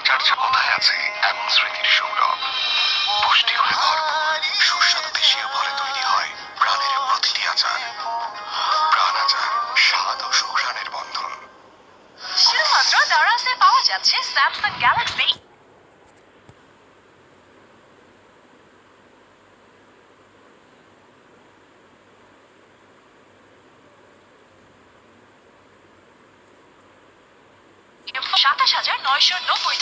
যার কোথায় আছে এমন স্মৃতির সৌরভ, পুষ্টি করে ভরপুর সুস্বাদু দেশীয় ফলে তৈরি হয় প্রাণের প্রতিটি আচার। প্রাণ আচার, স্বাদ ও সুঘ্রাণের বন্ধন। শুধুমাত্র দারাজে পাওয়া যাচ্ছে স্যামসাং গ্যালাক্সি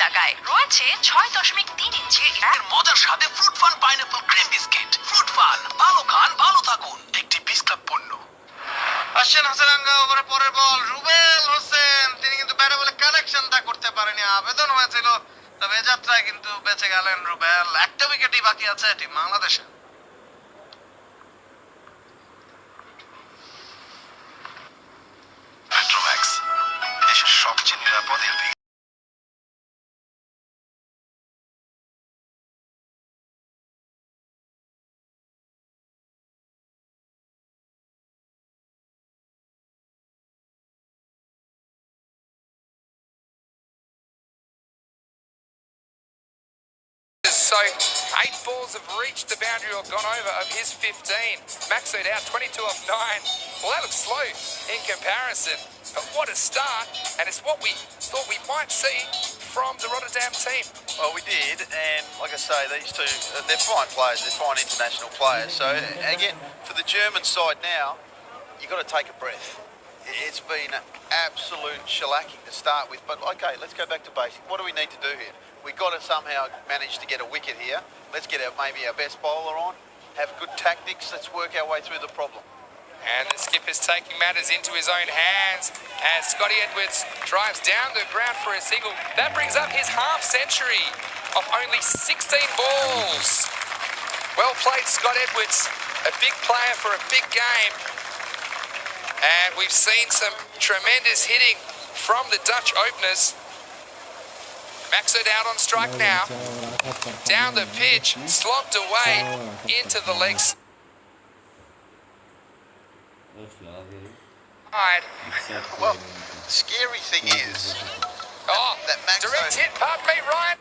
টাকায় রয়েছে 6.3 ইঞ্চি মজার সাথে fruit fun pineapple cream biscuit. Fruit fun, ভালো খান ভালো থাকুন, একটি বিস ক্লাব পণ্য। আসেন হাসারাঙ্গা ওভারে পরের বল রুবেল হোসেন, তিনি কিন্তু ব্যাটে বলে কানেকশনটা করতে পারেনি, আবেদন হয়েছিল, তবে এ যাত্রায় কিন্তু বেঁচে গেলেন রুবেল। একটা উইকেটই বাকি আছে টিম বাংলাদেশে। পেট্রোম্যাক্স, দেশের সবচেয়ে নিরাপদ LP. So 8 balls have reached the boundary or gone over of his 15. Maxoed out 22 off 9. Well, that looks slow in comparison, but what a start, and it's what we thought we might see from the Rotterdam team. Well, we did, and like I say, these two, they're fine players, they're fine international players. So again, for the German side now, you've got to take a breath. It's been absolute shellacking to start with, but okay, let's go back to basics. What do we need to do here? We've got to somehow manage to get a wicket here. Let's get maybe our best bowler on, have good tactics, let's work our way through the problem. And the skipper's taking matters into his own hands as Scotty Edwards drives down the ground for a single. That brings up his half century of only 16 balls. Well played, Scott Edwards, a big player for a big game. And we've seen some tremendous hitting from the Dutch openers. Maxoed out on strike now. Down the pitch, slogged away into the legs. Well, the scary thing is that Direct hit, pardon me, Ryan.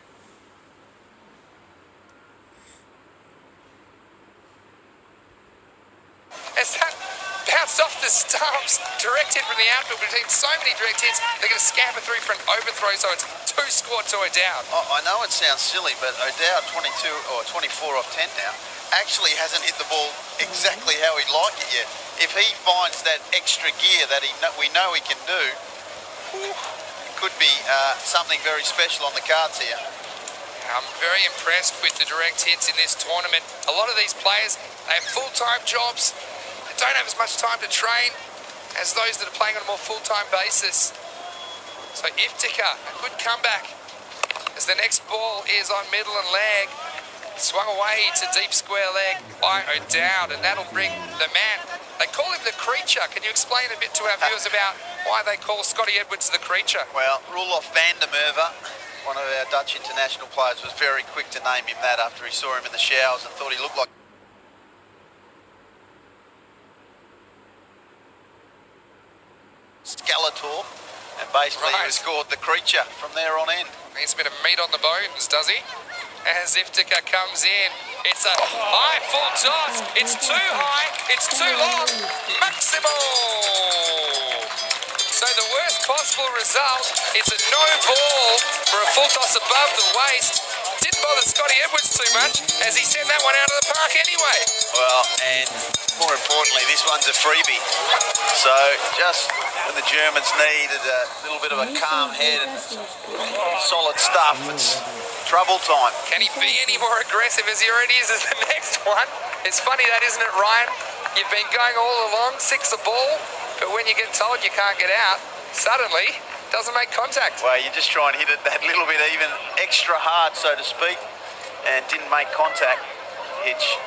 As that bounced off the stumps, direct hit from the outfield. We've seen so many direct hits, they're going to scamper through for an overthrow, so it's 2 scored to O'Dowd. I know it sounds silly, but O'Dowd, 22 or 24 off 10 now, actually hasn't hit the ball exactly how he'd like it yet. If he finds that extra gear that we know he can do, it could be something very special on the cards here. I'm very impressed with the direct hits in this tournament. A lot of these players, they have full-time jobs. They don't have as much time to train as those that are playing on a more full-time basis. So Iftikhar, a good comeback as the next ball is on middle and leg. Swung away to deep square leg by O'Dowd, and that'll bring the man. They call him the Creature. Can you explain a bit to our viewers about why they call Scotty Edwards the Creature? Well, Roelof van der Merwe, one of our Dutch international players, was very quick to name him that after he saw him in the showers and thought he looked like Skeletor, and basically he was called the Creature from there on in. Needs a bit of meat on the bones, does he? As Iftikhar comes in, it's a high full toss. It's too high, it's too long. Maximo! So the worst possible result, it's a no ball for a full toss above the waist. Didn't bother Scotty Edwards too much as he sent that one out of the park anyway. Well, and more importantly, this one's a freebie. So just when the Germans needed a little bit of a calm head and solid stuff, it's trouble time. Can he be any more aggressive as he already is as the next one? It's funny that, isn't it, Ryan? You've been going all along, 6 a ball, but when you get told you can't get out, suddenly doesn't make contact. Well, you just try and hit it that little bit even extra hard, so to speak, and didn't make contact. Hitch,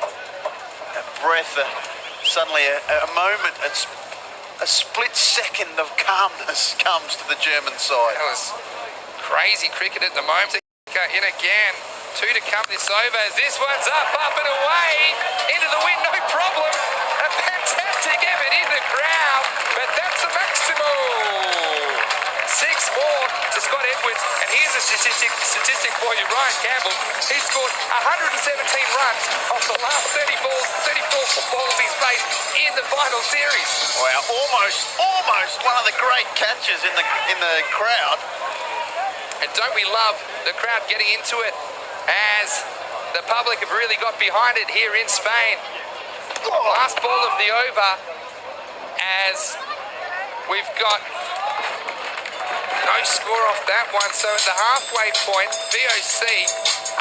a breath, suddenly a moment, a split second of calmness comes to the German side. That was crazy cricket at the moment. In again, 2 to come this over as this one's up and away into the wind, no problem. A fantastic effort in the crowd, but that's a Maximo. 6 more to Scott Edwards. And here's a statistic for you, Ryan Campbell. He scored 117 runs off the last 34 balls he's faced in the final series. Wow, almost one of the great catches in the crowd. And don't we love the crowd getting into it as the public have really got behind it here in Spain. Last ball of the over as we've got no score off that one. So at the halfway point, VOC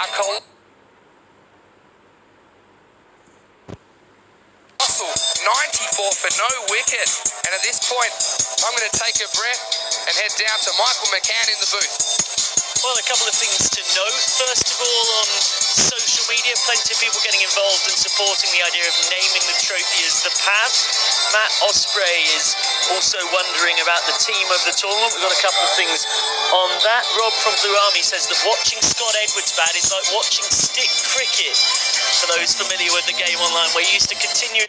are colossal 94 for no wicket. And at this point, I'm going to take a breath and head down to Michael McCann in the booth. Well, a couple of things to note. First of all, on social media, plenty of people getting involved and supporting the idea of naming the trophy as the PAV. Matt Osprey is also wondering about the team of the tournament. We've got a couple of things on that. Rob from Blue Army says that watching Scott Edwards bat is like watching stick cricket. For those familiar with the game online, where you used to continue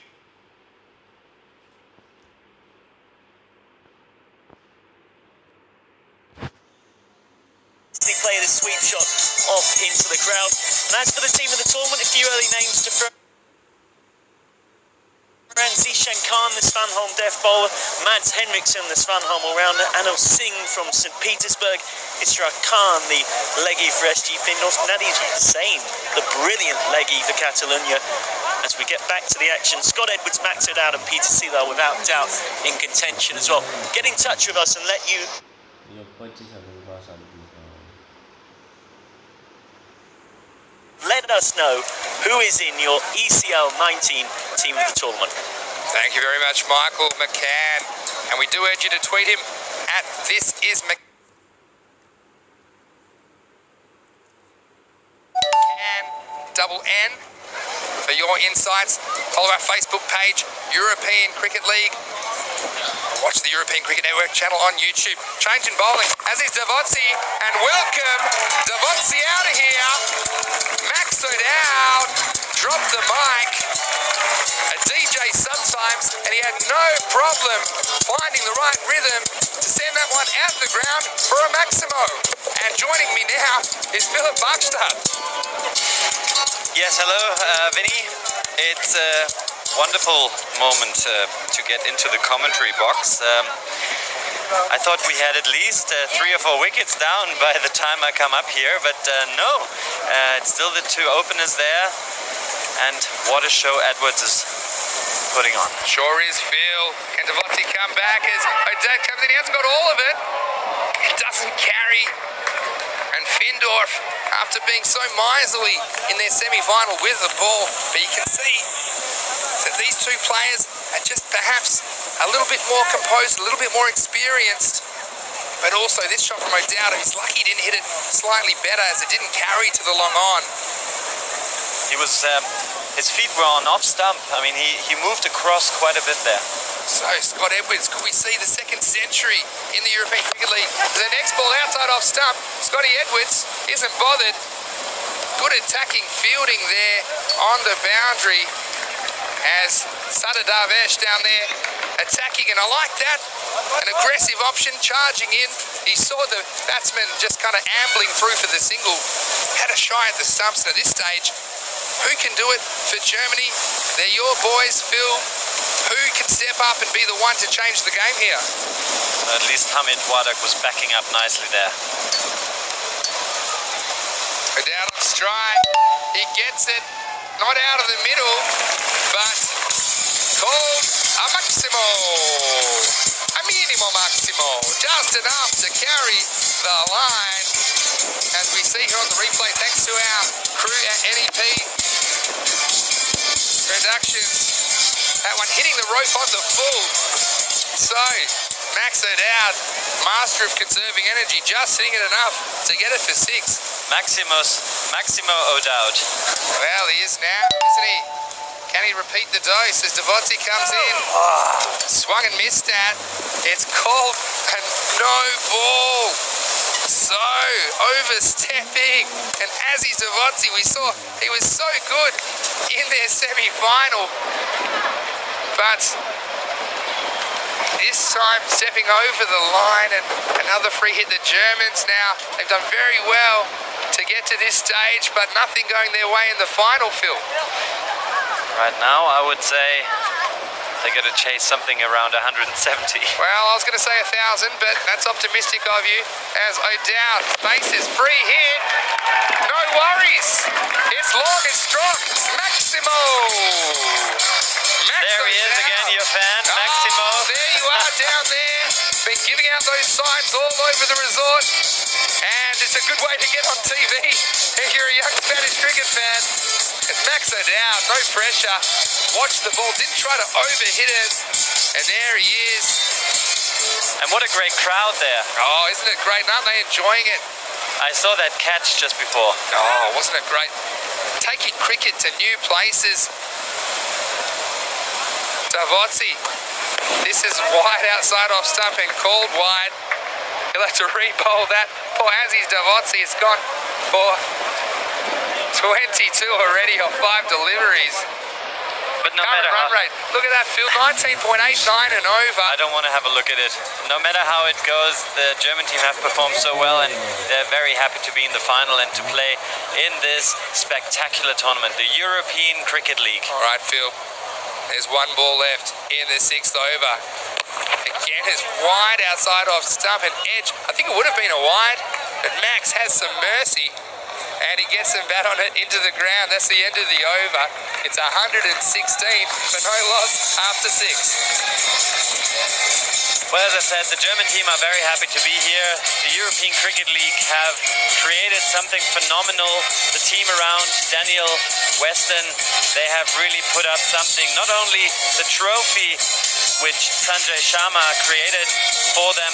play the sweep shot off into the crowd. And as for the team of the tournament, a few early names to throw. Zishan Khan, the Svanholm deaf bowler, Mads Henriksson, the Svanholm all-rounder, Anil Singh from St. Petersburg, Ishraq Khan, the leggy for SG Findus, Nadir Hussain, the brilliant leggy for Catalunya. As we get back to the action, Scott Edwards, Max O'Dowd and Peter Seeler without doubt in contention as well. Get in touch with us and let us know who is in your ECL 19 team of the tournament. Thank you very much, Michael McCann. And we do urge you to tweet him at @ThisIsMcCann. Double N for your insights. Follow our Facebook page, European Cricket League. Watch the European Cricket Network channel on YouTube. Change in bowling, as is Davotsi. And welcome Davotsi out of here. Max O'Dowd dropped the mic. A DJ sometimes, and he had no problem finding the right rhythm to send that one out the ground for a Maximo. And joining me now is Philip Bachstadt. Yes, hello, Vinny. It's a wonderful moment to get into the commentary box. I thought we had at least 3 or 4 wickets down by the time I come up here, but no, it's still the 2 openers there, and what a show Edwards is putting on. Sure is, Phil. Can Davotsi come back as O'Dowd comes in? He hasn't got all of it. He doesn't carry. And Findorf, after being so miserly in their semi-final with the ball, but you can see that these 2 players are just perhaps a little bit more composed, a little bit more experienced. But also this shot from O'Dowd, he's lucky he didn't hit it slightly better as it didn't carry to the long on. He was, his feet were on off stump. I mean, he moved across quite a bit there. So Scott Edwards, could we see the 2nd century in the European Cricket League? The next ball outside off stump, Scotty Edwards isn't bothered. Good attacking fielding there on the boundary as Sada Darvesh down there attacking, and I like that. An aggressive option, charging in. He saw the batsman just kind of ambling through for the single, had a shy at the stumps, and at this stage, who can do it for Germany? They're your boys, Phil. Who can step up and be the one to change the game here? At least Hamid Wadak was backing up nicely there. O'Dowd on strike. He gets it. Not out of the middle, but called a Maximo. A minimo Maximo. Just enough to carry the line. As we see here on the replay, thanks to our crew at NEP Productions. That one hitting the rope on the full. So, Max O'Dowd, master of conserving energy, just hitting it enough to get it for 6. Maximo O'Dowd. Well, he is now, isn't he? Can he repeat the dose as Davotsi comes in? Swung and missed at. It's called a no ball. So, overstepping. And Aziz Davotsi, we saw he was so good in their semi-final. But This time stepping over the line, and another free hit. The Germans now, they've done very well to get to this stage, but nothing going their way in the final, Phil. Right now, I would say they're going to chase something around 170. Well, I was going to say 1,000, but that's optimistic of you, as O'Dowd faces free hit. No worries. It's long and strong. Maximo. There he is again, your fan, Maximo. There you are down there. Been giving out those signs all over the resort. And it's a good way to get on TV if you're a young Spanish cricket fan. It's Max O'Dowd, no pressure. Watched the ball, didn't try to overhit it. And there he is. And what a great crowd there. Oh, isn't it great? Aren't they enjoying it? I saw that catch just before. Oh, wasn't it great? Taking cricket to new places. Davotsi. This is wide outside off stump and called wide. He'll have to re-bowl that. Poor Aziz Davotsi has gone for 22 already on 5 deliveries. But no Current matter run how... rate. Look at that, Phil. 19.89 and over. I don't want to have a look at it. No matter how it goes, the German team have performed so well, and they're very happy to be in the final and to play in this spectacular tournament, the European Cricket League. All right, Phil. There's one ball left in the 6th over. Again, it's wide outside off stump and edge. I think it would have been a wide, but Max has some mercy. And he gets some bat on it into the ground. That's the end of the over. It's 116 for no loss after 6. Well, as I said, the German team are very happy to be here. The European Cricket League have created something phenomenal. The team around Daniel Weston, they have really put up something. Not only the trophy which Sanjay Sharma created for them,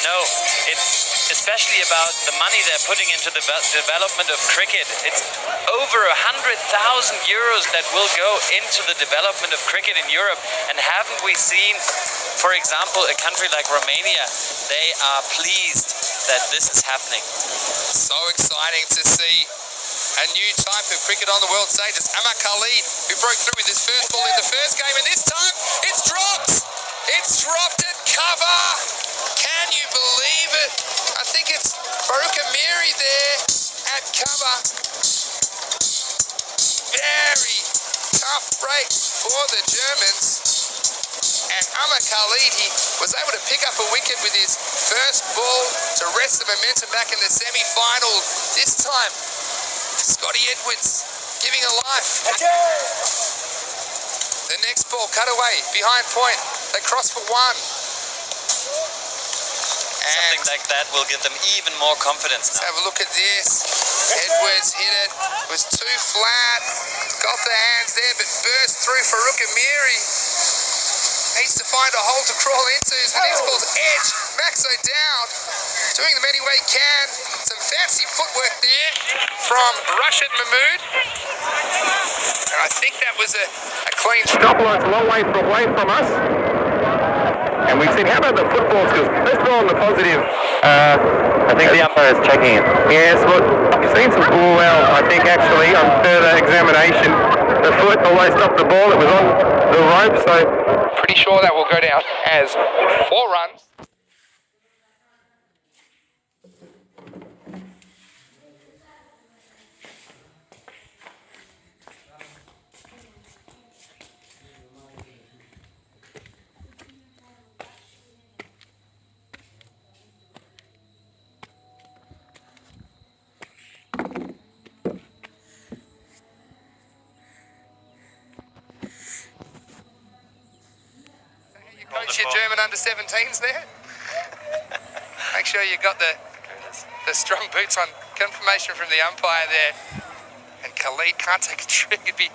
no, it's especially about the money they're putting into the development of cricket. It's over 100,000 euros that will go into the development of cricket in Europe. And haven't we seen, for example, a country like Romania, they are pleased that this is happening. So exciting to see a new type of cricket on the world stage. It's Amar Khalid, who broke through with his first ball in the first game, and this time it's dropped. It's dropped at cover. Can you believe it? I think it's Farouk Amiri there at cover. Very tough break for the Germans. And Amar Khalid, he was able to pick up a wicket with his first ball to rest the momentum back in the semi-final. This time, Scotty Edwards giving a life. The next ball cut away behind point. They cross for one. Something like that will give them even more confidence Let's now. have a look at this. Edwards hit it. It was too flat. Got the hands there, but burst through Farouk Amiri. Needs to find a hole to crawl into. So the next ball's edge. Max O'Dowd doing them any way he can. Some fancy footwork there from Rashid Mahmood. And I think that was a clean Stop line's a long way from us. And we've seen, how about the footballs? Because let's go on the positive. I think the umpire is checking it. Yes, look, we've seen some ball out, I think, actually, on further examination. The foot almost stopped the ball. It was on the rope, so... Pretty sure that will go down as 4 runs. Coach your German under-17s there. Make sure you got the strong boots on. Confirmation from the umpire there. And Khalid can't take a trick. He'd be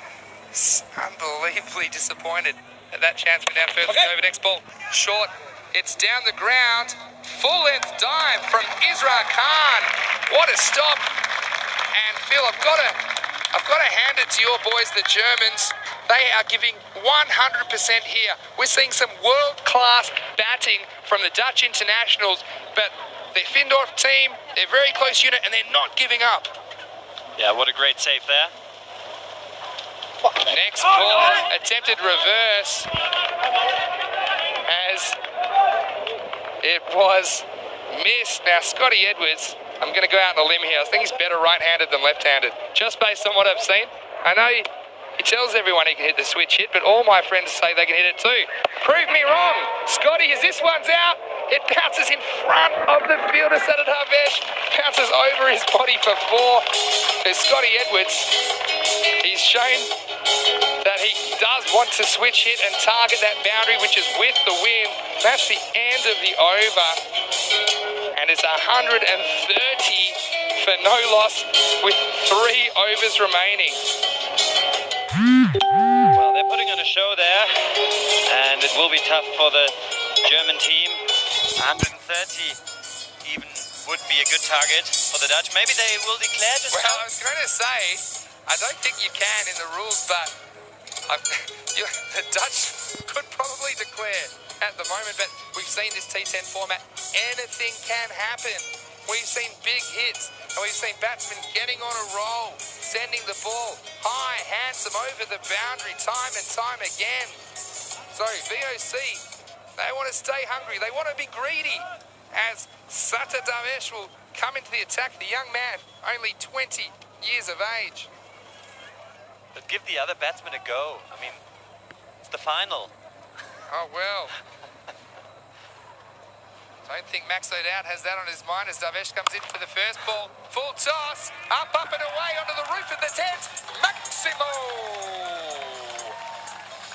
unbelievably disappointed at that chance for down further over. Next ball, short. It's down the ground. Full-length dive from Isra Khan. What a stop. And Phil, I've got to hand it to your boys, the Germans. They are giving 100% here. We're seeing some world-class batting from the Dutch internationals, but the Findorf team, they're a very close unit and they're not giving up. Yeah, what a great save there. Next ball, attempted reverse as is. It was missed. Now, Scotty Edwards, I'm going to go out on a limb here. I think he's better right-handed than left-handed, just based on what I've seen. I know he tells everyone he can hit the switch hit, but all my friends say they can hit it too. Prove me wrong. Scotty, as this one's out, it bounces in front of the fielder, Sadadarvesh. Bounces over his body for 4. There's Scotty Edwards. He's shown that he does want to switch hit and target that boundary, which is with the wind. That's the end of the over. And it's 130 for no loss with 3 overs remaining. Well, they're putting on a show there, and it will be tough for the German team. 130 even would be a good target for the Dutch. Maybe they will declare this. Well, I was going to say, I don't think you can in the rules, but the Dutch could probably declare at the moment, but we've seen this T10 format. Anything can happen. We've seen big hits, and we've seen batsmen getting on a roll, sending the ball high, handsome over the boundary time and time again. So VOC, they want to stay hungry. They want to be greedy as Sadadarvesh will come into the attack. The young man, only 20 years of age. But give the other batsman a go. I mean, it's the final. Oh, well. Don't think Max O'Dowd has that on his mind as Darvesh comes in for the first ball. Full toss, up and away onto the roof of the tent. Maximo!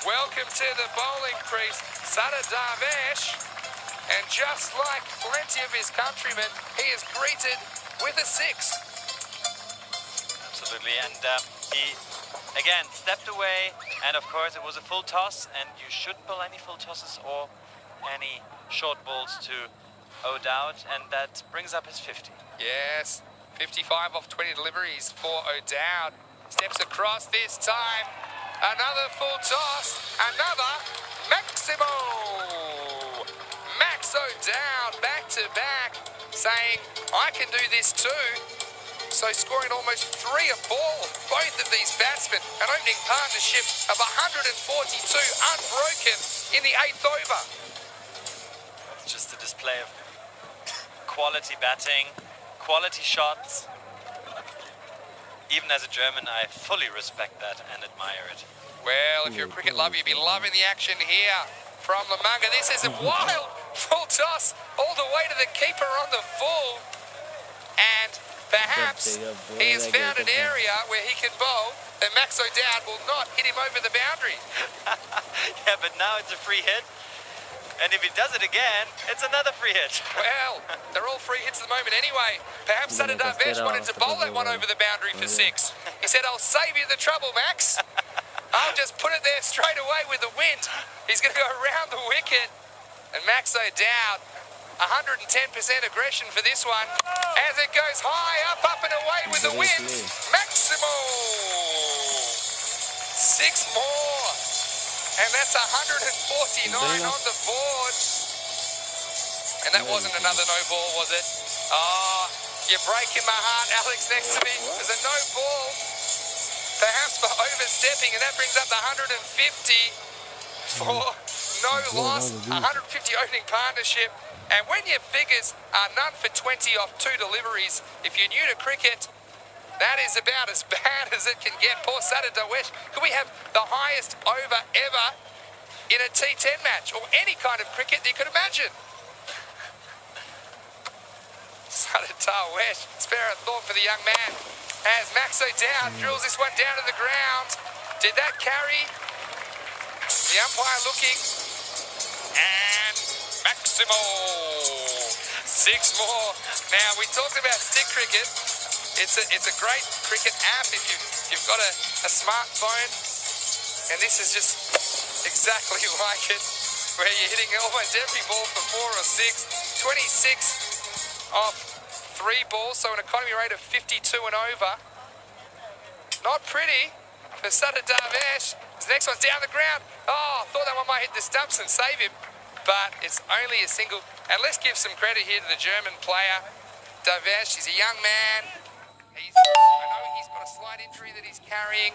Welcome to the bowling crease, Sadadarvesh. And just like plenty of his countrymen, he is greeted with a 6. Absolutely, and he again stepped away, and of course it was a full toss, and you shouldn't bowl any full tosses or any short balls to O'Dowd, and that brings up his 50. Yes, 55 off 20 deliveries for O'Dowd. Steps across this time. Another full toss. Another Maximo. Max O'Dowd back to back, saying, I can do this too. So scoring almost 3 a ball. Both of these batsmen, an opening partnership of 142 unbroken in the 8th over. It's just a display of quality batting, quality shots. Even as a German, I fully respect that and admire it. Well, if you're a cricket lover, you'll be loving the action here from Lamanga. This is a wild full toss all the way to the keeper on the full. And perhaps he has found an area where he can bowl that Max O'Dowd will not hit him over the boundary. Yeah, but now it's a free hit. And if he does it again, it's another free hit. Well, they're all free hits at the moment anyway. Perhaps Sadadarvesh wanted to bowl that one over the boundary for 6. He said, I'll save you the trouble, Max. I'll just put it there straight away with the wind. He's going to go around the wicket. And Max O'Dowd, 110% aggression for this one. As it goes high, up and away with the wind. Maximo! 6 more. And that's 149 on the board. And that wasn't another no ball, was it? Oh, you're breaking my heart, Alex, next to me. There's a no ball. Perhaps for overstepping, and that brings up the 150 for no loss. 150 opening partnership. And when your figures are none for 20 off 2 deliveries, if you're new to cricket, that is about as bad as it can get. Poor Sadadarvesh. Could we have the highest over ever in a T10 match or any kind of cricket that you could imagine? Sadadarvesh, spare a thought for the young man. As Max O'Dowd drills this one down to the ground. Did that carry? The umpire looking. And Maximo. 6 more. Now, we talked about stick cricket. It's a great cricket app if you've got a smartphone, and this is just exactly like it, where you're hitting almost every ball for 4 or 6, 26 off 3 balls, so an economy rate of 52 and over. Not pretty for Sadadarvesh. The next one's down the ground. Oh, thought that one might hit the stumps and save him, but it's only a single. And let's give some credit here to the German player, Darvesh. He's a young man. I know he's got a slight injury that he's carrying,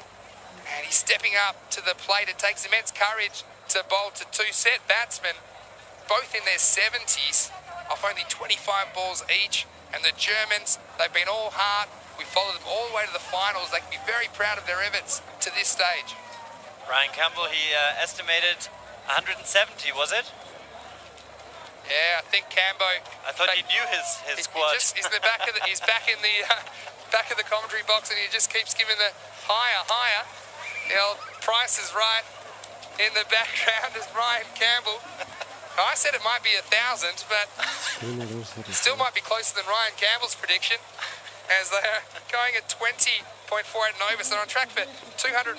and he's stepping up to the plate. It takes immense courage to bowl to 2 set batsmen. both in their 70s, off only 25 balls each. And the Germans, they've been all heart. We followed them all the way to the finals. They can be very proud of their efforts to this stage. Ryan Campbell, he estimated 170, was it? Yeah, I think Cambo. I thought he knew his squad. He's in the back of the. He's back in the back of the commentary box, and he just keeps giving the higher. The old Price is Right in the background is Ryan Campbell. I said it might be 1,000, but still might be closer than Ryan Campbell's prediction, as they're going at 20.48 and over. So they're on track for 205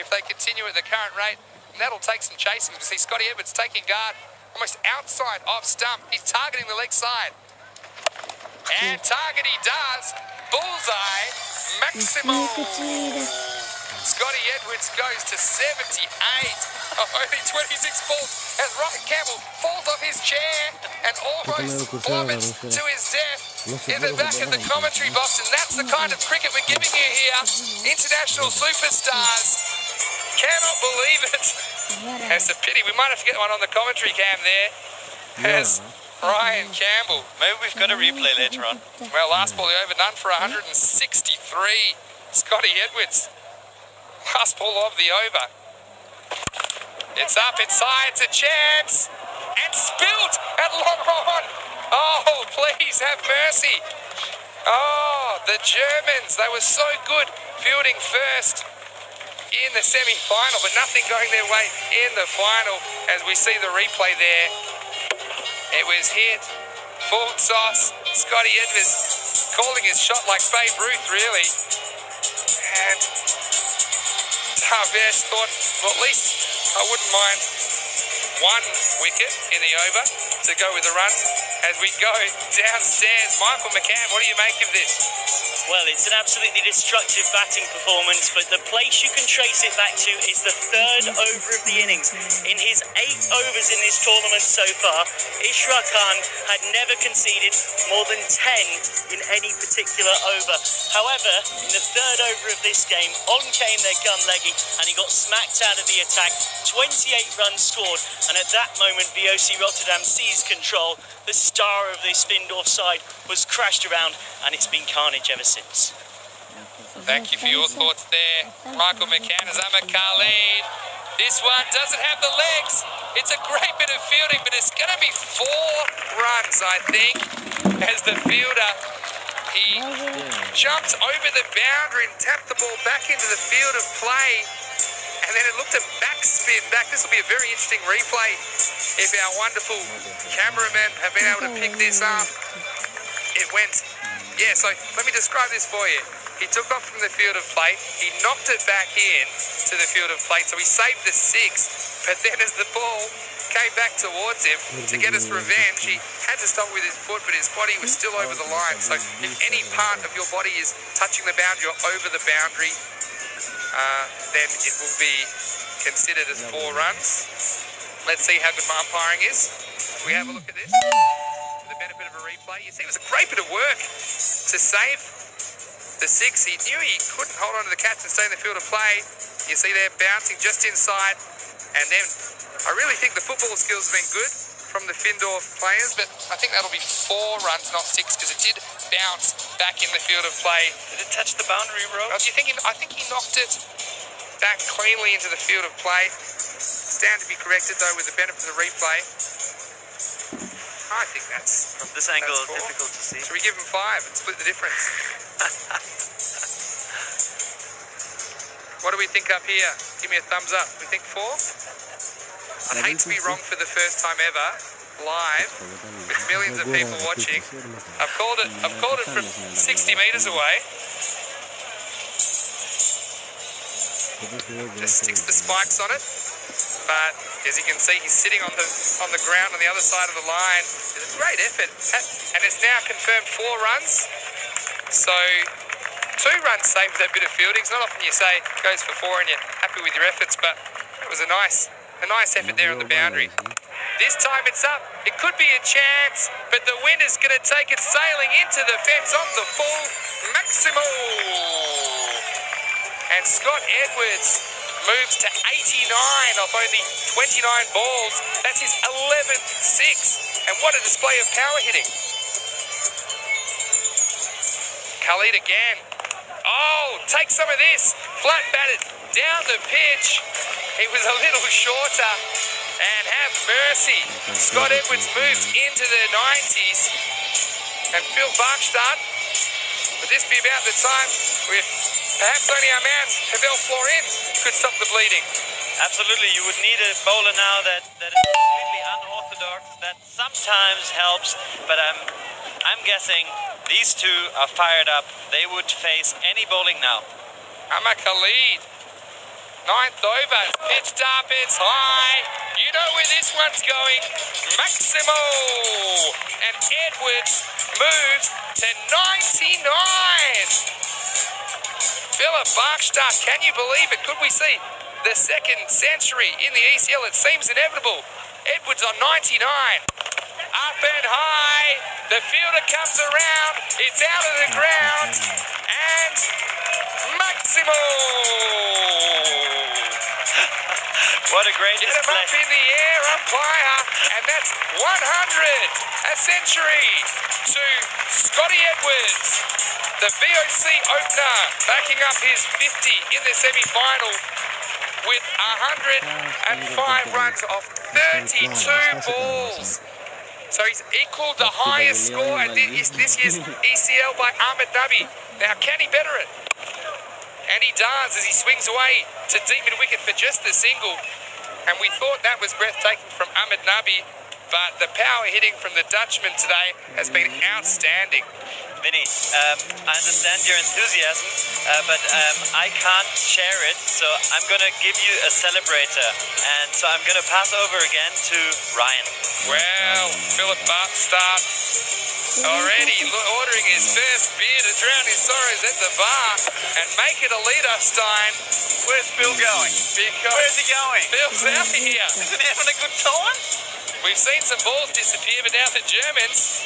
if they continue at the current rate. And that'll take some chasing. We see Scotty Edwards taking guard almost outside off stump. He's targeting the leg side. And target he does. Bullseye. Maximo. Scotty Edwards goes to 78 of only 26 balls as Ryan Campbell falls off his chair and almost plummets to his death in the back of the commentary box. And that's the kind of cricket we're giving you here. International superstars. Cannot believe it. It's a pity. We might have to get one on the commentary cam there. As Ryan Campbell. Maybe we've got a replay later on. Well, last ball he overdone for 163. Scotty Edwards. Last ball of the over. It's up, it's high, it's a chance. And spilt at long on. Oh, please have mercy. Oh, the Germans. They were so good fielding first in the semi-final, but nothing going their way in the final. As we see the replay there, it was hit, full toss. Scotty Edwards calling his shot like Babe Ruth, really. And Darvish thought, well, at least I wouldn't mind one wicket in the over to go with the runs. As we go downstairs, Michael McCann, what do you make of this? Well, it's an absolutely destructive batting performance, but the place you can trace it back to is the third over of the innings. In his 8 overs in this tournament so far, Ishraq Khan had never conceded more than 10 in any particular over. However, in the third over of this game, on came their gun leggy, and he got smacked out of the attack. 28 runs scored, and at that moment, VOC Rotterdam seized control. The star of this Findorf side was crashed around, and it's been carnage ever since. Thank you for your thoughts there, Michael McCann. As Ahmed Khalid. This one doesn't have the legs. It's a great bit of fielding, but it's going to be 4 runs, I think, as the fielder, he jumped over the boundary and tapped the ball back into the field of play. And then it looked a backspin back. This will be a very interesting replay if our wonderful cameramen have been able to pick this up. It went, yeah, so let me describe this for you. He took off from the field of play. He knocked it back in to the field of play. So he saved the 6. But then as the ball came back towards him to get his revenge, he had to stop with his foot, but his body was still over the line. So if any part of your body is touching the boundary or over the boundary, then it will be considered as 4 runs. Let's see how good my umpiring is. We have a look at this. For the benefit of a replay, you see it was a great bit of work to save the 6. He knew he couldn't hold on to the catch and stay in the field of play. You see they're bouncing just inside. And then I really think the football skills have been good from the Findorf players, but I think that'll be 4 runs, not 6, because it did bounce back in the field of play. Did it touch the boundary, bro? Do you think I think he knocked it back cleanly into the field of play. Stand to be corrected, though, with the benefit of the replay. I think that's... From this angle, that's 4. difficult to see. Should we give him 5 and split the difference? What do we think up here? Give me a thumbs up. We think 4? I'd hate to be wrong for the first time ever, live, with millions of people watching. I've called it from 60 metres away. Just sticks the spikes on it. But as you can see, he's sitting on the ground on the other side of the line. It's a great effort. And it's now confirmed 4 runs. So 2 runs saved with that bit of fielding. It's not often you say it goes for 4 and you're happy with your efforts, but it was a nice effort there on the boundary. This time it's up. It could be a chance, but the wind is going to take it sailing into the fence on the full Maximo. And Scott Edwards moves to 89 off only 29 balls. That's his 11th six. And what a display of power hitting. Khalid again. Oh, take some of this. Flat batted down the pitch. He was a little shorter. And have mercy. Scott Edwards moves into the 90s. And Phil Barkstad, would this be about the time with perhaps only our man, Pavel Florin, could stop the bleeding? Absolutely, you would need a bowler now that is completely unorthodox. That sometimes helps, but I'm guessing these two are fired up. They would face any bowling now. Ahmad Khalid, 9th over, pitched up, it's high. You know where this one's going. Maximo, and Edwards moves to 99. Philip Barkstad, can you believe it? Could we see the second century in the ECL? It seems inevitable. Edwards on 99. Up and high. The fielder comes around. It's out of the ground. And Maximo. What a great Get him display. up in the air, umpire. And that's 100. A century to Scotty Edwards. The VOC opener backing up his 50 in the semi-final with 105 runs off 32 balls. So he's equaled the highest score at this year's ECL by Ahmed Nabi. Now, can he better it? And he does as he swings away to deep mid-wicket for just the single. And we thought that was breathtaking from Ahmed Nabi, but the power hitting from the Dutchman today has been outstanding. Vinny, I understand your enthusiasm, but I can't share it, so I'm going to give you a celebrator. And so I'm going to pass over again to Ryan. Well, Philip Barkstad already ordering his first beer to drown his sorrows at the bar and make it a leader, Stein. Where's Phil going? Because Where's he going? Phil's out here. Isn't he having a good time? We've seen some balls disappear, but now the Germans.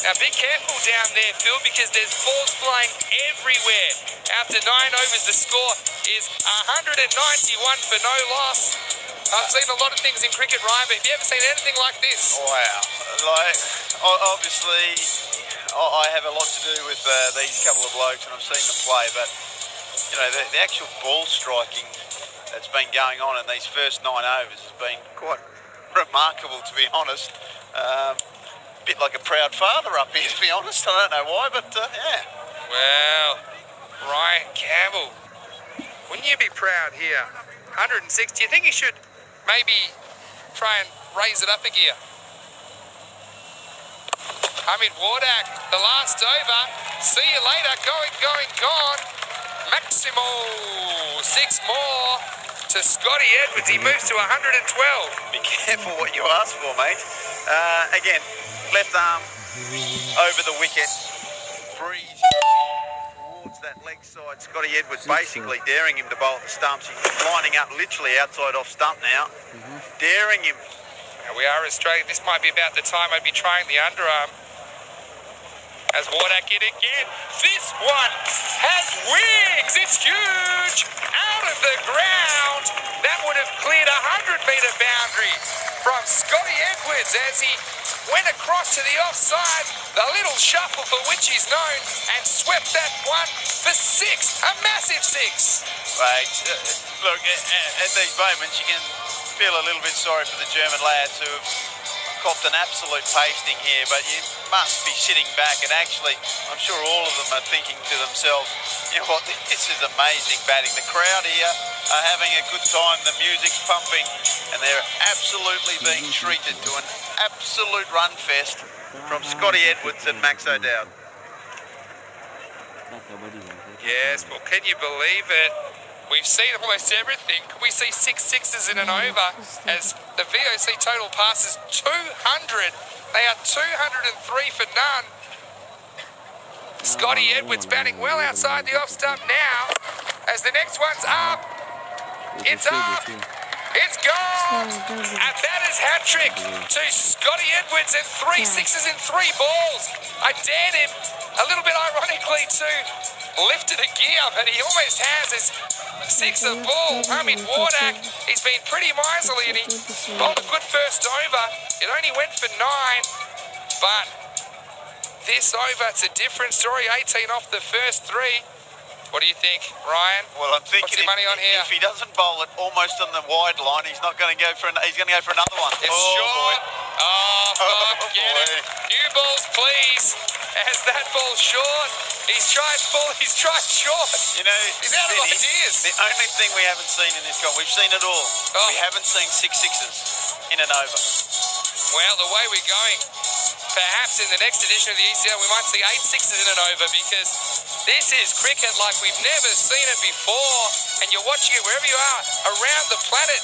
Now be careful down there, Phil, because there's balls flying everywhere. After 9 overs, the score is 191 for no loss. I've seen a lot of things in cricket, Ryan, but have you ever seen anything like this? Wow. Like, obviously, I have a lot to do with these couple of blokes, and I've seen them play, but, you know, the actual ball striking that's been going on in these first 9 overs has been quite remarkable, to be honest. Bit like a proud father up here, to be honest. I don't know why, but yeah. Well, Ryan Campbell, wouldn't you be proud here? 160. Do you think he should maybe try and raise it up a gear? Hamid Wardak, the last over. See you later. Gone. Maximo, 6 more to Scotty Edwards. He moves to 112. Be careful what you ask for, mate. Again, left arm over the wicket. Breeze towards that leg side. Scotty Edwards basically daring him to bowl at the stumps. He's lining up literally outside off stump now. Daring him. Now we are Australia. This might be about the time I'd be trying the underarm. As Wardak it again. This one has wings. It's huge. Out of the ground. That would have cleared a 100-metre boundary from Scotty Edwards as he went across to the offside. The little shuffle for which he's known, and swept that one for 6. A massive 6. Right. Look, at these moments you can feel a little bit sorry for the German lads who have copped an absolute pasting here, but you must be sitting back, and actually I'm sure all of them are thinking to themselves, you know what, this is amazing batting. The crowd here are having a good time, the music's pumping, and they're absolutely being treated to an absolute run fest from Scotty Edwards and Max O'Dowd. Yes, well, can you believe it? We've seen almost everything. Could we see 6 sixes in an over as the VOC total passes 200? They are 203 for none. Scotty Edwards batting well outside the off stump now as the next one's up. It's up. It's gone. A batter's hat-trick to Scotty Edwards and 3 sixes in 3 balls. I dared him, a little bit ironically, to lifted a gear, but he almost has his sixer ball. Hamid Wardak, he's been pretty miserly and he rolled a good first over. It only went for 9, but this over, it's a different story. 18 off the first 3. What do you think, Ryan? Well, I'm thinking What's your money on here? if he doesn't bowl it almost on the wide line, he's not going to go for he's going to go for another one. It's oh, short. boy. Oh, Bob, Oh, get boy. it. New balls, please. As that ball short. He's tried full, he's tried short. You know, He's out of Vinny, ideas. the only thing we haven't seen in this comp, we've seen it all. Oh. We haven't seen 6 sixes in an over. Well, the way we're going, perhaps in the next edition of the ECL, we might see 8 sixes in an over because this is cricket like we've never seen it before. And you're watching it wherever you are around the planet.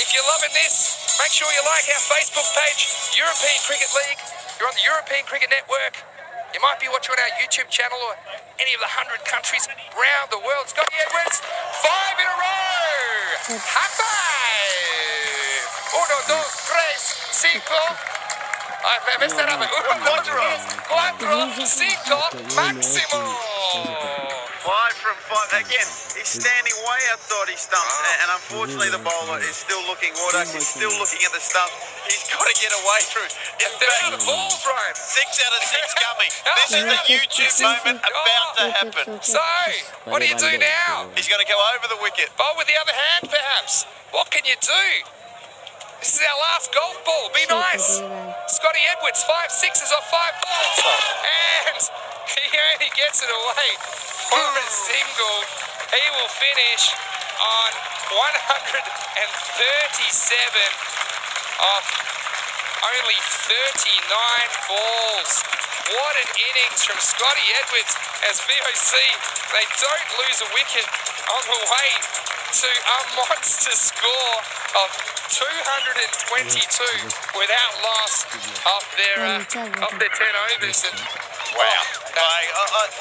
If you're loving this, make sure you like our Facebook page, European Cricket League. You're on the European Cricket Network. You might be watching on our YouTube channel or any of the 100 countries around the world. Scotty Edwards, 5 in a row. High five. 1, 2, 3, 5. I messed that up. 1, 2, 3, 4, 5, máximo. 5 from 5. Again, he's standing way outside his stumps, and unfortunately the bowler is still looking. Wardak is still looking at the stumps. He's got to get away through. In They're out fact, of balls, Ryan. 6 out of 6 coming. This is the YouTube moment about to happen. So, what do you do now? He's going to go over the wicket. Bowl with the other hand, perhaps. What can you do? This is our last golf ball. Be nice. Scotty Edwards, 5 sixes off 5 balls. And he only gets it away for a single. He will finish on 137 off only 39 balls. What an innings from Scotty Edwards as VOC. They don't lose a wicket on the way to a monster score of 222 without loss of their 10 overs. And Wow.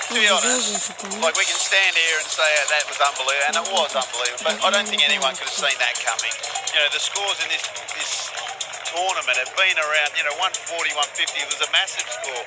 To be honest, like we can stand here and say that was unbelievable, and it was unbelievable, but I don't think anyone could have seen that coming. You know, the scores in this tournament have been around, 140, 150. It was a massive score.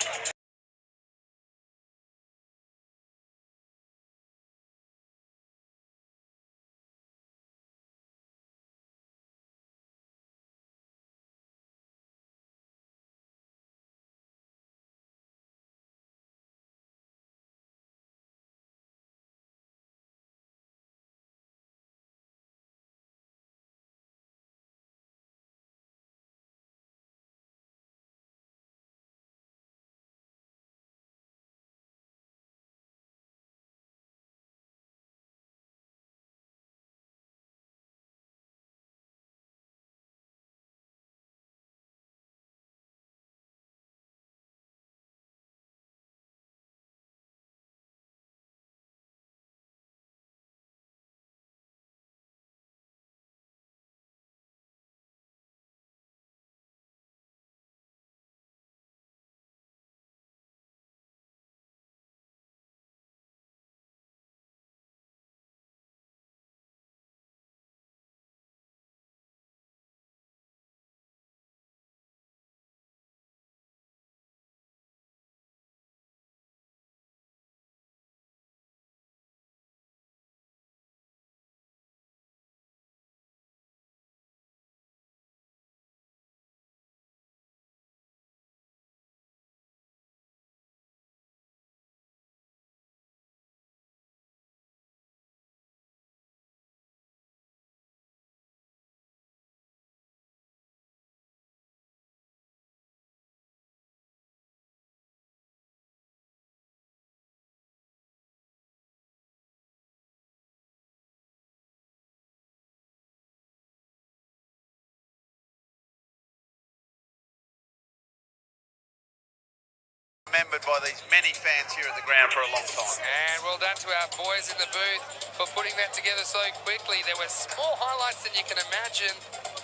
Remembered by these many fans here at the ground for a long time. And well done to our boys in the booth for putting that together so quickly. There were small highlights than you can imagine.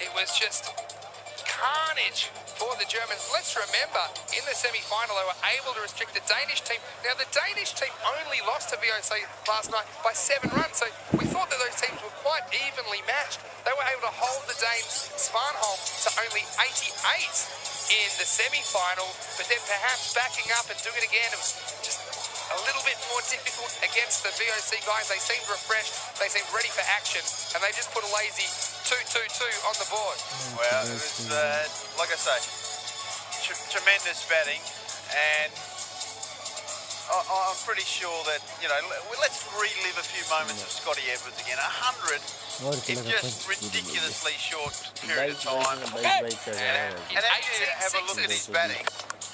It was just carnage for the Germans. Let's remember, in the semi-final, they were able to restrict the Danish team. Now, the Danish team only lost to VOC last night by 7 runs, so we thought that those teams were quite evenly matched. They were able to hold the Danes' Svanholm to only 88 in the semi-final, but then perhaps backing up and doing it again, it was just a little bit more difficult against the VOC guys. They seemed refreshed, they seemed ready for action, and they just put a lazy 2-2-2 on the board. Well, it was, like I say, tremendous batting, and I'm pretty sure that, you know, let's relive a few moments of Scotty Edwards again. 100 in just ridiculously short period of time. And as you have a look at his batting,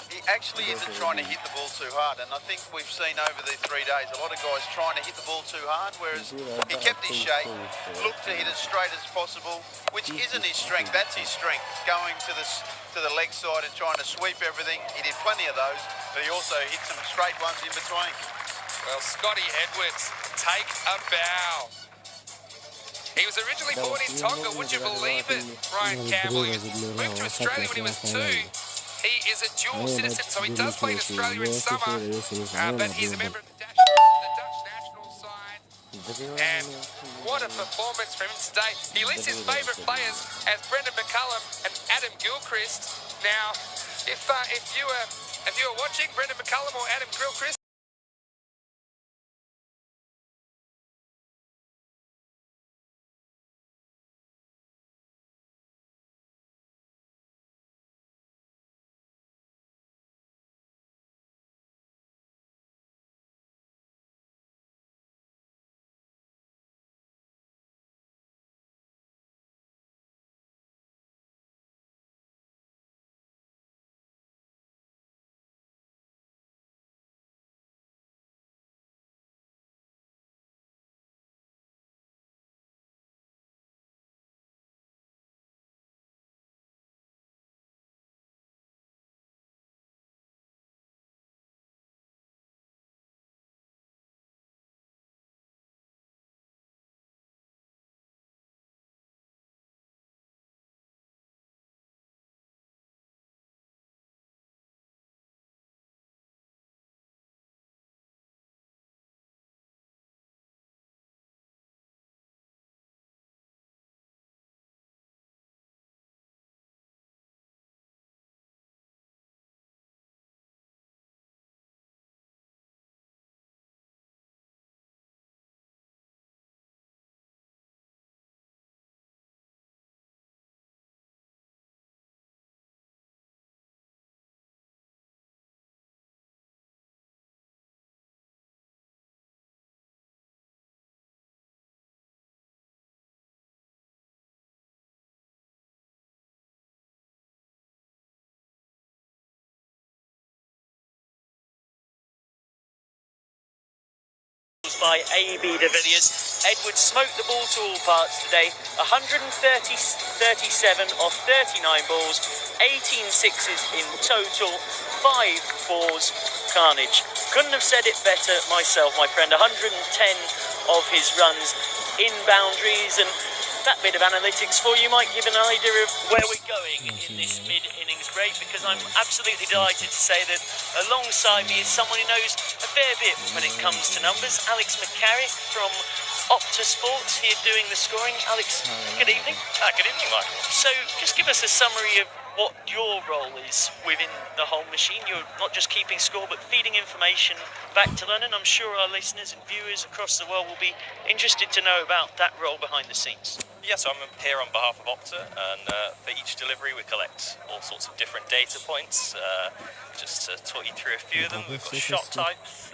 he actually isn't trying to hit the ball too hard. And I think we've seen over these 3 days a lot of guys trying to hit the ball too hard, whereas he kept his shape, looked to hit as straight as possible, which isn't his strength. That's his strength, going to the leg side and trying to sweep everything. He did plenty of those, but he also hit some straight ones in between. Well, Scotty Edwards, take a bow. He was originally born in Tonga, would you believe it, Ryan Campbell? He was moved to Australia when he was 2. He is a dual citizen, so he does play in Australia in summer, but he's a member of the Dutch national side. And what a performance from him today. He lists his favourite players as Brendan McCullum and Adam Gilchrist. Now, if you were watching Brendan McCullum or Adam Gilchrist, by AB de Villiers. Edwards smoked the ball to all parts today. 137 off 39 balls, 18 sixes in total, 5 fours. Carnage. Couldn't have said it better myself, my friend. 110 of his runs in boundaries, and that bit of analytics for you might give an idea of where we're going in this mid-innings break, because I'm absolutely delighted to say that alongside me is someone who knows a fair bit when it comes to numbers. Alex McCarrick from Opta Sports here doing the scoring. Alex, good evening. Good evening, Michael. So just give us a summary of what your role is within the whole machine. You're not just keeping score, but feeding information back to London. I'm sure our listeners and viewers across the world will be interested to know about that role behind the scenes. Yes, I'm here on behalf of Opta, and for each delivery we collect all sorts of different data points. Just to talk you through a few of them, we've got shot types,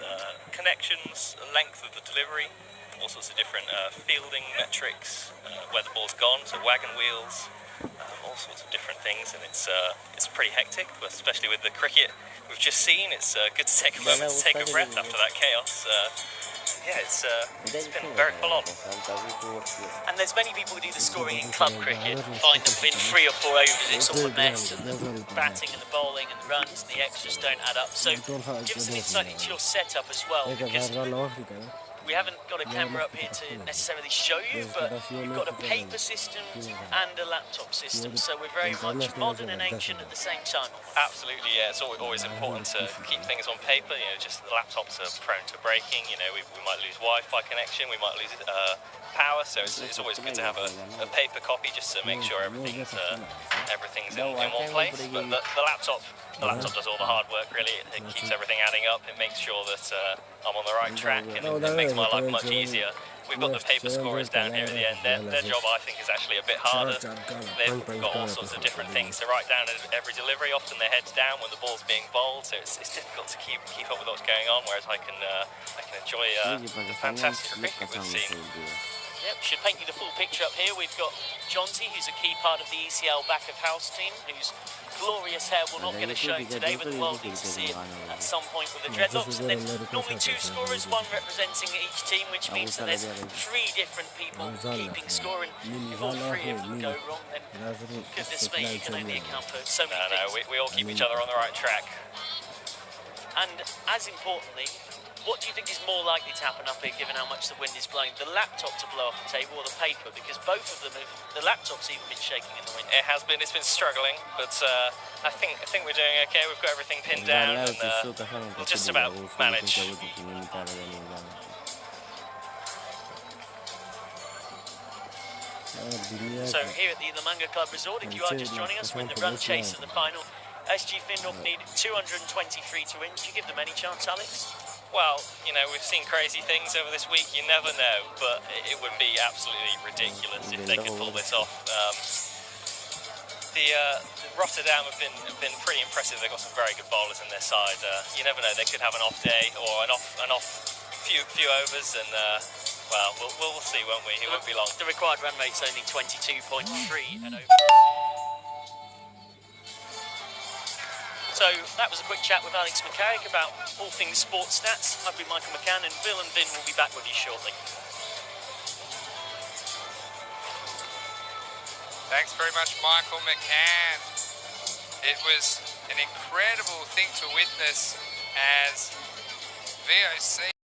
connections, length of the delivery, all sorts of different fielding metrics, where the ball's gone, so wagon wheels, all sorts of different things, and it's pretty hectic, but especially with the cricket we've just seen. It's good to take a moment to take a breath after that chaos. Yeah, it's been very full on. And there's many people who do the scoring in club cricket, find that within 3 or 4 overs it's all a mess, and the batting and the bowling and the runs and the extras don't add up. So give us an insight into your setup as well, because we haven't got a camera up here to necessarily show you, but you've got a paper system and a laptop system, so we're very much modern and ancient at the same time. Absolutely, yeah. It's always important to keep things on paper. You know, just the laptops are prone to breaking. You know, we might lose Wi-Fi connection, we might lose power, so it's always good to have a paper copy just to make sure everything's in one place. But the laptop The laptop does all the hard work, really. It keeps everything adding up. It makes sure that I'm on the right track, and it makes my life much easier. We've got the paper scorers down here at the end. Their job, I think, is actually a bit harder. They've got all sorts of different things to write down at every delivery. Often their head's down when the ball's being bowled, so it's difficult to keep up with what's going on. Whereas I can enjoy the fantastic cricket we've seen. Yep, should paint you the full picture up here. We've got Jonty, who's a key part of the ECL back of house team, whose glorious hair will not get a showing today, but the world needs to see it at some point with the dreadlocks. And then normally 2 scorers, 1 representing each team, which means that there's 3 different people keeping score. And if all 3 of them go wrong, then goodness me, you can only account for so many things. We all keep each other on the right track. And as importantly, what do you think is more likely to happen up here, given how much the wind is blowing? The laptop to blow off the table or the paper? Because both of them, the laptop's even been shaking in the wind. It's been struggling, but I think we're doing okay. We've got everything pinned down, and we'll just about manage. So here at the La Manga Club Resort, if you are just joining us, we're in the run chase at the final. SG Findorff need 223 to win. Do you give them any chance, Alex? Well, you know, we've seen crazy things over this week, you never know, but it would be absolutely ridiculous if they could pull this off. The Rotterdam have been pretty impressive. They've got some very good bowlers in their side. You never know, they could have an off day or an off few overs, and well, we'll see, won't we? It won't be long. The required run rate's only 22.3 and over. So that was a quick chat with Alex McCarrick about all things sports stats. I've been Michael McCann, and Bill and Vin will be back with you shortly. Thanks very much, Michael McCann. It was an incredible thing to witness as VOC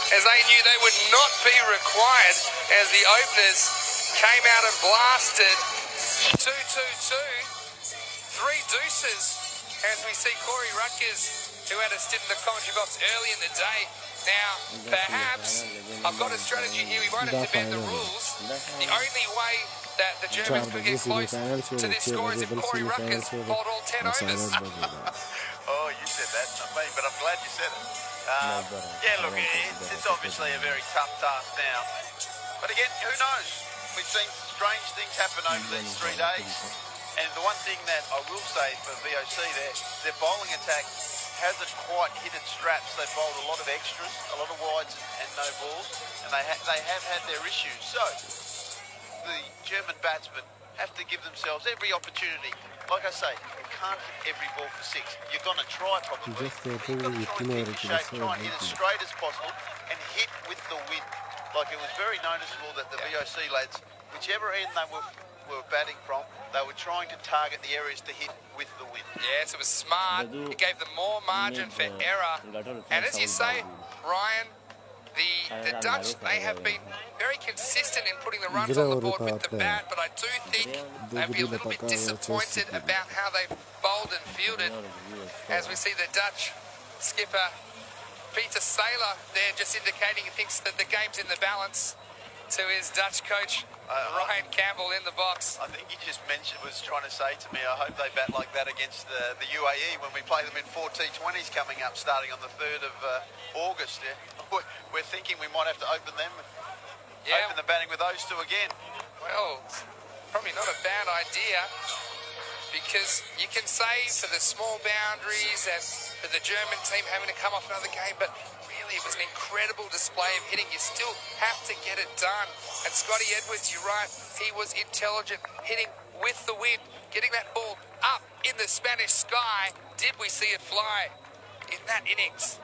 as they knew they would not be required as the openers came out and blasted 2-2-2, 3 deuces as we see Corey Rutgers, who had a stint in the commentary box early in the day. Now, perhaps I've got a strategy here. We won't have to bend the rules. The only way that the Germans could get close to this score is if Corey Rutgers bowled all 10 overs. Oh, you said that, not me, but I'm glad you said it. Yeah, look, it's obviously a very tough task now. But again, who knows? We've seen strange things happen over these 3 days. And the one thing that I will say for VOC, their bowling attack hasn't quite hit its straps. They've bowled a lot of extras, a lot of wides and no balls, and they have had their issues. So the German batsmen have to give themselves every opportunity. Like I say, you can't hit every ball for 6. You're going to try probably. You've got to try and keep your shape, try and hit as straight as possible, and hit with the wind. Like, it was very noticeable that the VOC lads, whichever end they were batting from, they were trying to target the areas to hit with the wind. Yes, it was smart. It gave them more margin for error. And as you say, Ryan, the Dutch, they have been very consistent in putting the runs on the board with the bat, but I do think they'll be a little bit disappointed about how they've bowled and fielded. As we see the Dutch skipper, Peter Saylor, there just indicating he thinks that the game's in the balance to his Dutch coach, Ryan Campbell, in the box. I think he just was trying to say to me, I hope they bat like that against the UAE when we play them in 4 T20s coming up starting on the 3rd of August. Yeah? We're thinking we might have to open them, open the batting with those two again. Well, probably not a bad idea, because you can say for the small boundaries and for the German team having to come off another game, but really it was an incredible display of hitting. You still have to get it done. And Scotty Edwards, you're right, he was intelligent, hitting with the wind, getting that ball up in the Spanish sky. Did we see it fly in that innings?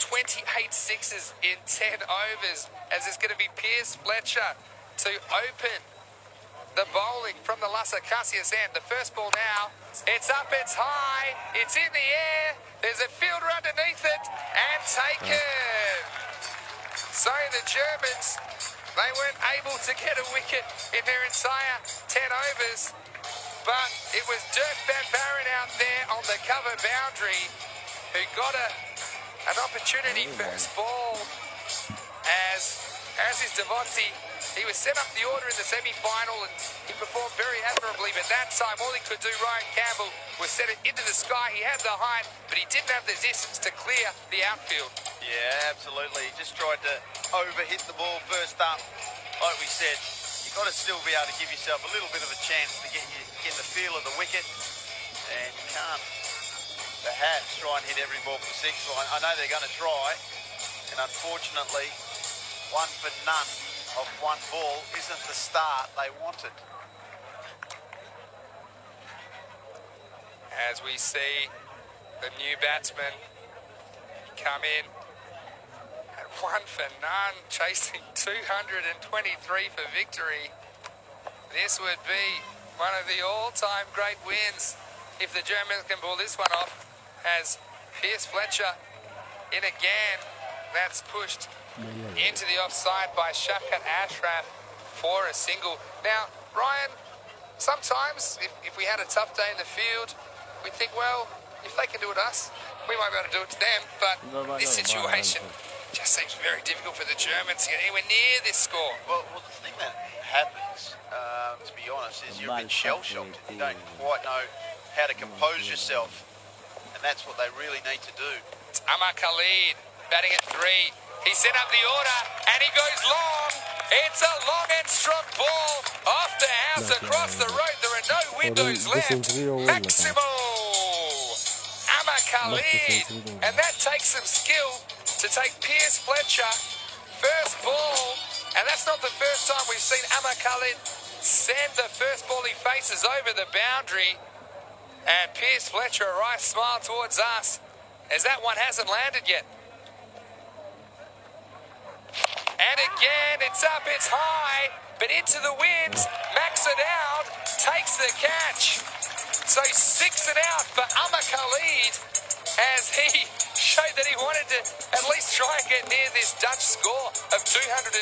28 sixes in 10 overs, as it's going to be Piers Fletcher to open the bowling from the Las Acacias end. The first ball now, it's up, it's high, it's in the air, there's a fielder underneath it, and taken. So the Germans, they weren't able to get a wicket in their entire 10 overs, but it was Dirk van Barren out there on the cover boundary who got an opportunity first ball, as is Devontae. He was set up the order in the semi-final and he performed very admirably, but that time all he could do, Ryan Campbell, was set it into the sky. He had the height, but he didn't have the distance to clear the outfield. Yeah, absolutely. He just tried to overhit the ball first up. Like we said, you've got to still be able to give yourself a little bit of a chance to get the feel of the wicket, and you can't perhaps try and hit every ball for 6. Well, I know they're going to try, and unfortunately, 1 for none of 1 ball isn't the start they wanted. As we see the new batsman come in at 1 for none, chasing 223 for victory. This would be one of the all-time great wins if the Germans can pull this one off, as Piers Fletcher in again. That's pushed into the offside by Shafkat Ashraf for a single. Now, Ryan, sometimes if we had a tough day in the field, we'd think, well, if they can do it to us, we might be able to do it to them. But this situation just seems very difficult for the Germans to get anywhere near this score. Well, the thing that happens, to be honest, is you're a bit shell-shocked. You don't quite know how to compose yourself, and that's what they really need to do. It's Amar Khalid batting at 3. He set up the order, and he goes long. It's a long and strong ball off the house across the road. There are no windows left. Maximo Amar Khalid, and that takes some skill to take Piers Fletcher. First ball, and that's not the first time we've seen Amar Khalid send the first ball he faces over the boundary. And Piers Fletcher, a wry smile towards us, as that one hasn't landed yet. And again, it's up, it's high, but into the wind. Max it out, takes the catch. So 6 it out for Amar Khalid, as he showed that he wanted to at least try and get near this Dutch score of 222.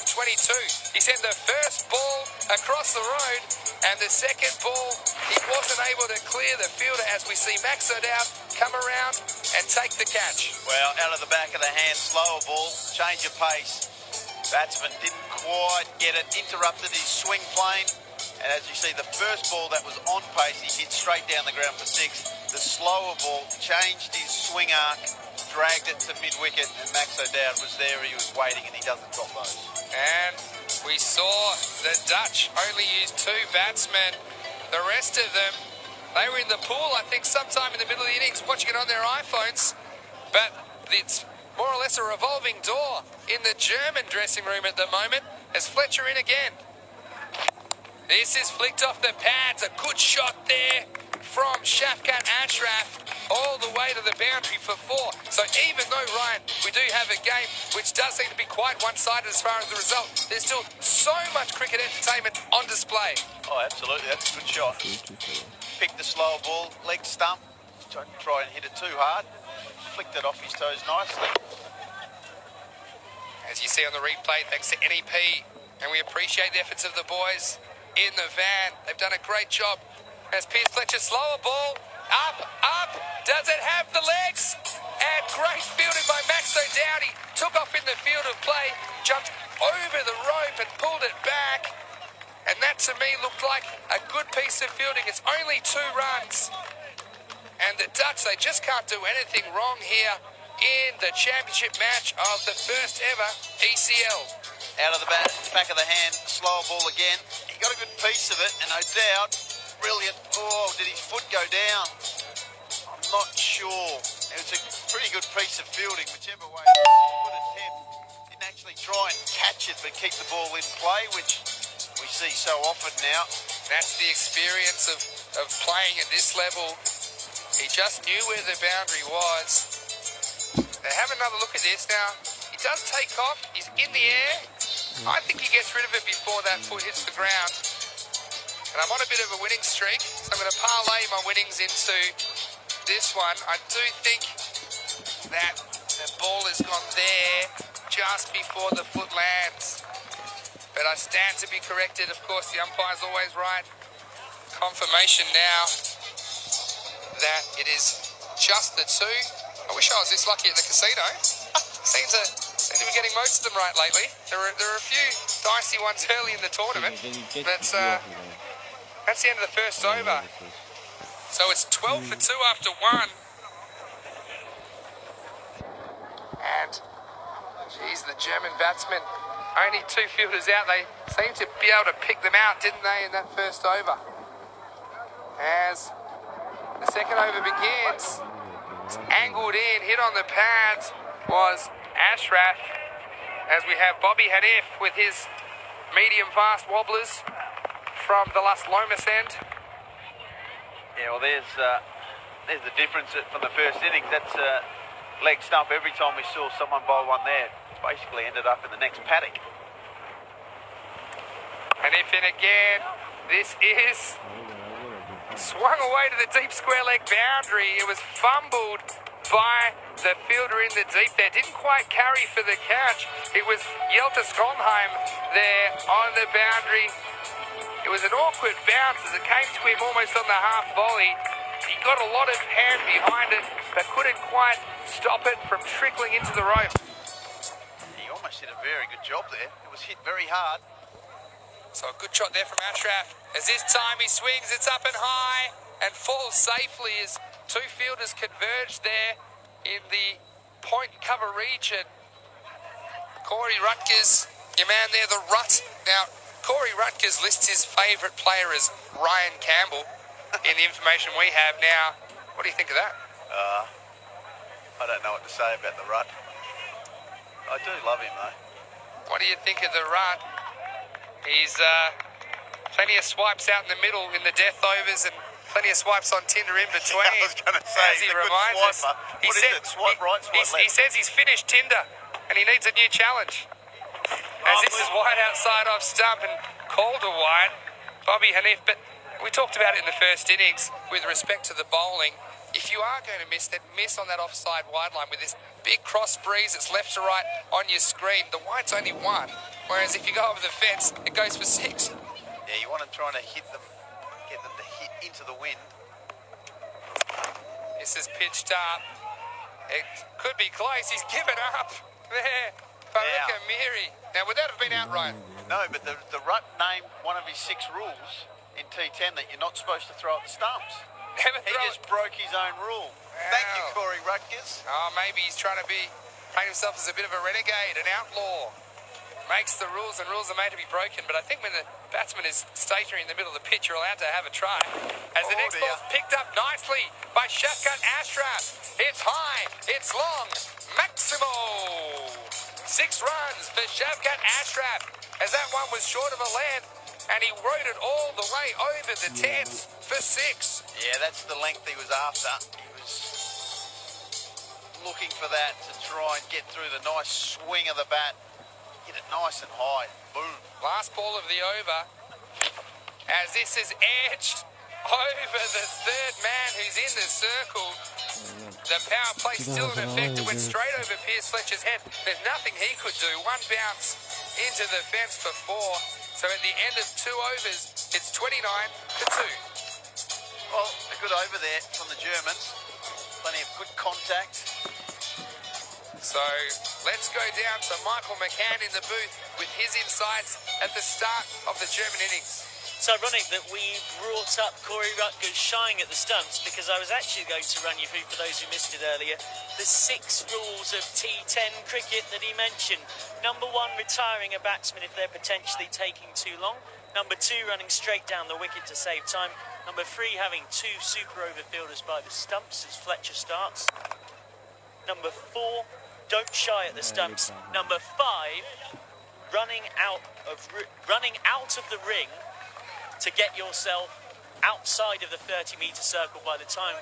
He sent the first ball across the road, and the second ball, he wasn't able to clear the fielder, as we see Max it out come around and take the catch. Well, out of the back of the hand, slower ball, change of pace. Batsman didn't quite get it, interrupted his swing plane. And as you see, the first ball that was on pace, he hit straight down the ground for 6. The slower ball changed his swing arc, dragged it to mid-wicket, and Max O'Dowd was there. He was waiting, and he doesn't drop those. And we saw the Dutch only use 2 batsmen. The rest of them, they were in the pool, I think, sometime in the middle of the innings, watching it on their iPhones. But it's more or less a revolving door in the German dressing room at the moment, as Fletcher in again. This is flicked off the pads. A good shot there from Shafkat Ashraf all the way to the boundary for 4. So even though, Ryan, we do have a game which does seem to be quite one-sided as far as the result, there's still so much cricket entertainment on display. Oh, absolutely. That's a good shot. Picked the slower ball, leg stump. Don't try and hit it too hard. Flicked it off his toes nicely. As you see on the replay, thanks to NEP, and we appreciate the efforts of the boys in the van. They've done a great job. As Pierce Fletcher, slower ball, up, does it have the legs? And great fielding by Max O'Dowd. He took off in the field of play, jumped over the rope and pulled it back. And that to me looked like a good piece of fielding. It's only 2 runs. And the Dutch, they just can't do anything wrong here in the championship match of the first ever ECL. Out of the back of the hand, slower ball again. He got a good piece of it, and O'Dowd, brilliant. Oh, did his foot go down? I'm not sure. It was a pretty good piece of fielding, whichever way. Good attempt. Didn't actually try and catch it, but keep the ball in play, which we see so often now. That's the experience of playing at this level. He just knew where the boundary was. Now have another look at this now. He does take off. He's in the air. I think he gets rid of it before that foot hits the ground. And I'm on a bit of a winning streak, so I'm going to parlay my winnings into this one. I do think that the ball has gone there just before the foot lands. But I stand to be corrected. Of course, the umpire's always right. Confirmation now that it is just the 2. I wish I was this lucky at the casino. Seem to be getting most of them right lately. There are a few dicey ones early in the tournament. That's the end of the first over. So it's 12 for 2 after 1. And, geez, the German batsmen, only 2 fielders out. They seemed to be able to pick them out, didn't they, in that first over? As the second over begins, it's angled in, hit on the pads was Ashraf, as we have Bobby Hanif with his medium-fast wobblers from the Las Lomas end. Yeah, well, there's the difference from the first innings. That's leg stump. Every time we saw someone bowl one there, it's basically ended up in the next paddock. Hanif in again. This is swung away to the deep square leg boundary. It was fumbled by the fielder in the deep there. Didn't quite carry for the catch. It was Hjelte Skolmheim there on the boundary. It was an awkward bounce as it came to him almost on the half volley. He got a lot of hand behind it, but couldn't quite stop it from trickling into the rope. He almost did a very good job there. It was hit very hard. So a good shot there from Ashraf. As this time he swings, it's up and high and falls safely as 2 fielders converge there in the point cover region. Corey Rutgers, your man there, the Rut. Now, Corey Rutgers lists his favourite player as Ryan Campbell in the information we have now. What do you think of that? I don't know what to say about the Rut. I do love him, though. What do you think of the Rut? He's plenty of swipes out in the middle in the death overs and plenty of swipes on Tinder in between. I was going to say, as he's he a good reminds us. swiper. What is it? Swipe right, swipe left? He says he's finished Tinder and he needs a new challenge. As this is wide outside off stump and called a wide, Bobby Hanif. But we talked about it in the first innings with respect to the bowling. If you are going to miss, then miss on that offside wide line with this big cross breeze that's left to right on your screen. The wide's only 1, whereas if you go over the fence, it goes for 6. Yeah, you want to try to hit them, get them to hit into the wind. This is pitched up. It could be close. He's given up there. Faruka Miri. Now, would that have been outright? No, but the Rut named one of his 6 rules in T10 that you're not supposed to throw at the stumps. Never He throw just broke his own rule. Thank you, Wow. Corey Rutgers. Oh, maybe he's trying to paint himself as a bit of a renegade, an outlaw. Makes the rules, and rules are made to be broken. But I think when the batsman is stationary in the middle of the pitch, you're allowed to have a try. As the next dear. ball's picked up nicely by Shafkat Ashraf. It's high, it's long, Maximo. 6 runs for Shafkat Ashraf, as that one was short of a land, and he rode it all the way over the 10th for 6. Yeah, that's the length he was after. He was looking for that to try and get through the nice swing of the bat. Hit it nice and high. Boom. Last ball of the over, as this is edged over the third man who's in the circle. The power play still in effect. It went straight over Pierce Fletcher's head. There's nothing he could do. One bounce into the fence for 4. So at the end of 2 overs, it's 29-2. Well, a good over there from the Germans. Plenty of good contact. So let's go down to Michael McCann in the booth with his insights at the start of the German innings. It's ironic that we brought up Corey Rutgers shying at the stumps, because I was actually going to run you through, for those who missed it earlier, the 6 rules of T10 cricket that he mentioned. Number 1, retiring a batsman if they're potentially taking too long. Number 2, running straight down the wicket to save time. Number 3, having 2 super over fielders by the stumps as Fletcher starts. Number 4, don't shy at the stumps. Number 5, running out of the ring to get yourself outside of the 30-metre circle by the time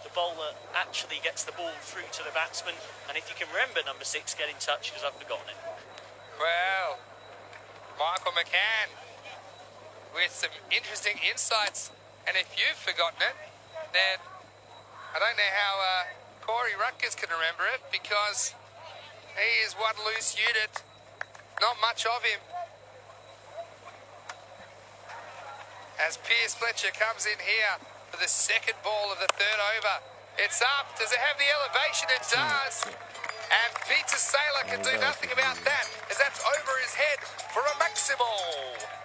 the bowler actually gets the ball through to the batsman. And if you can remember number 6, get in touch, because I've forgotten it. Well, Michael McCann with some interesting insights. And if you've forgotten it, then I don't know how Corey Rutgers can remember it, because he is one loose unit. Not much of him. As Pierce Fletcher comes in here for the 2nd ball of the 3rd over. It's up. Does it have the elevation? It does. And Peter Saylor can do nothing about that, as that's over his head for a maximal.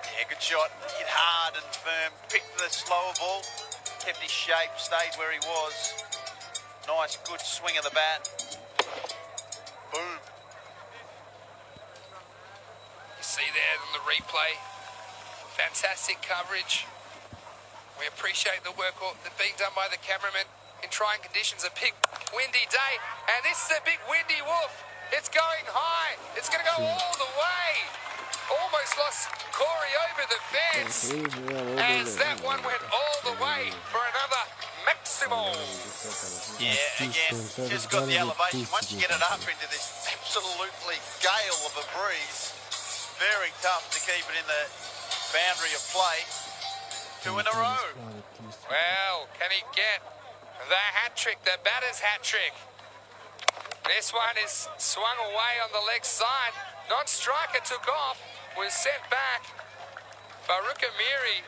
Yeah, good shot. Hit hard and firm. Picked the slower ball. Kept his shape. Stayed where he was. Nice, good swing of the bat. Boom. You see there in the replay. Fantastic coverage. We appreciate the work being done by the cameraman in trying conditions. A big windy day, and this is a big windy wolf. It's going high. It's going to go all the way. Almost lost Corey over the fence, as that one went all the way for another maximal. Yeah, again, just got the elevation. Once you get it up into this absolutely gale of a breeze, very tough to keep it in the boundary of play. 2 in a row. Well, can he get the hat-trick, the batter's hat-trick? This one is swung away on the leg side. Non-striker took off, was sent back. Faruka Miri,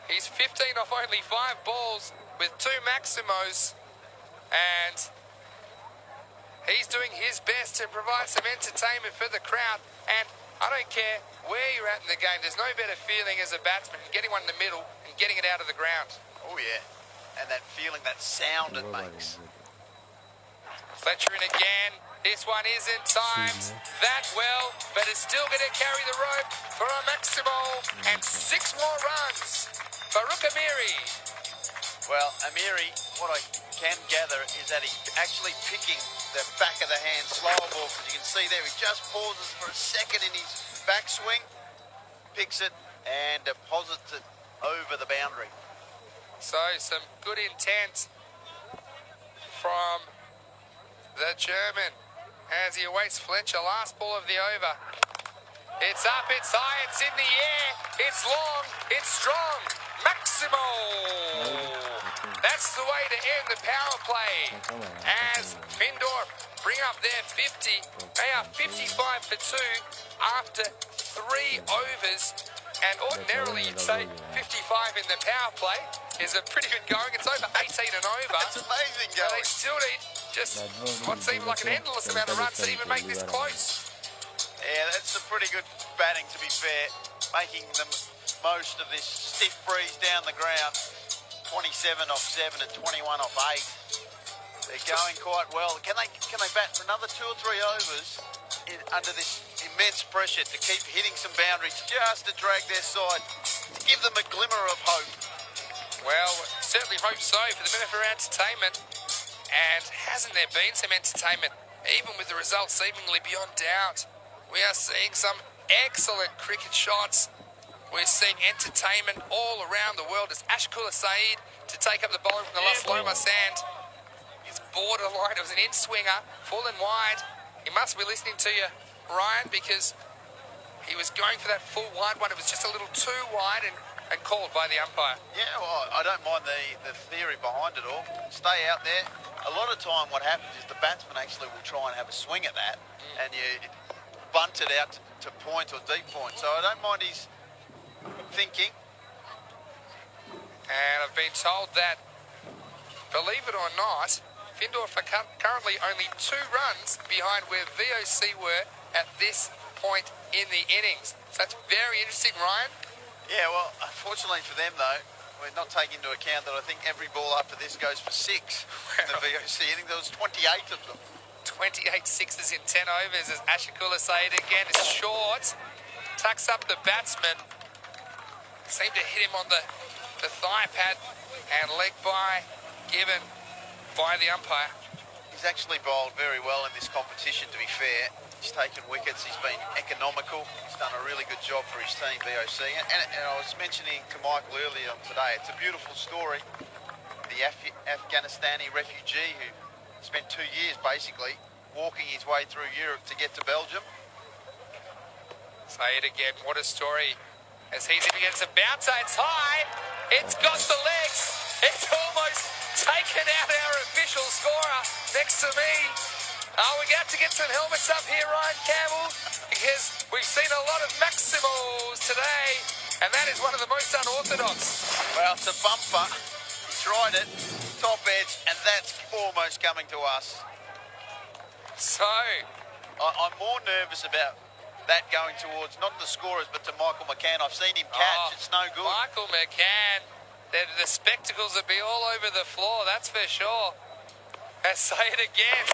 he's 15 off only 5 balls with 2 maximos, and he's doing his best to provide some entertainment for the crowd. And I don't care where you're at in the game, there's no better feeling as a batsman getting one in the middle and getting it out of the ground. Oh yeah, and that feeling, that sound it makes. Fletcher in again. This one isn't timed that well, but it's still going to carry the rope for a maximal, and 6 more runs. Faruka Miri. Well, Amiri, what I can gather is that he's actually picking the back of the hand slower ball, because you can see there he just pauses for a second in his backswing, picks it and deposits it over the boundary. So some good intent from the German as he awaits Fletcher. Last ball of the over. It's up, it's high, it's in the air, it's long, it's strong. Maximal! That's the way to end the power play. As Findorf bring up their 50. They are 55 for 2 after 3 overs. And ordinarily you'd say 55 in the power play. is a pretty good going. It's over 18 and over. It's amazing And they going. still need just what seemed like an endless amount of runs to even make this close. Yeah, that's a pretty good batting, to be fair. Making the most of this stiff breeze down the ground. 27 off 7 and 21 off 8. They're going quite well. Can they bat for another 2 or 3 overs under this immense pressure to keep hitting some boundaries just to drag their side, to give them a glimmer of hope? Well, certainly hope so for the minute for entertainment. And hasn't there been some entertainment, even with the results seemingly beyond doubt? We are seeing some excellent cricket shots. We're seeing entertainment all around the world as Ashkula Saeed to take up the bowling from the Las Lomas Sand. It's borderline. It was an in-swinger, full and wide. He must be listening to you, Ryan, because he was going for that full wide one. It was just a little too wide and called by the umpire. Yeah, well, I don't mind the theory behind it all. Stay out there. A lot of time what happens is the batsman actually will try and have a swing at that and you bunt it out to point or deep point. So I don't mind his thinking. And I've been told that, believe it or not, Findorf are currently only 2 runs behind where VOC were at this point in the innings. So that's very interesting, Ryan. Yeah, well, unfortunately for them, though, we're not taking into account that I think every ball after this goes for 6 in the VOC inning. There was 28 of them. 28 sixes in 10 overs as Ashkula Saeed again is short. Tucks up the batsman. Seemed to hit him on the thigh pad and leg by given by the umpire. He's actually bowled very well in this competition, to be fair. He's taken wickets, he's been economical, he's done a really good job for his team, VOC. And I was mentioning to Michael earlier on today, it's a beautiful story. The Afghanistani refugee who spent 2 years basically walking his way through Europe to get to Belgium. Say it again, what a story. As he's in against a bouncer, it's high, it's got the legs, it's almost taken out our official scorer next to me. We got to get some helmets up here, Ryan Campbell, because we've seen a lot of Maximals today, and that is one of the most unorthodox. Well, it's a bumper. He tried it, top edge, and that's almost coming to us. So, I'm more nervous about that going towards, not the scorers, but to Michael McCann. I've seen him catch. It's no good. Michael McCann, the spectacles would be all over the floor, that's for sure. And say it again.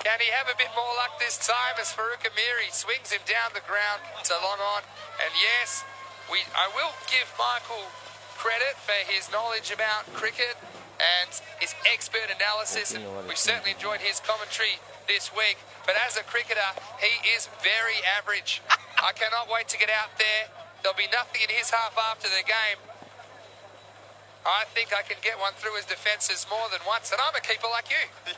Can he have a bit more luck this time as Farouk Amiri swings him down the ground to long on? And yes, I will give Michael credit for his knowledge about cricket and his expert analysis. And we've certainly enjoyed his commentary this week. But as a cricketer, he is very average. I cannot wait to get out there. There'll be nothing in his half after the game. I think I can get one through his defences more than once, and I'm a keeper like you.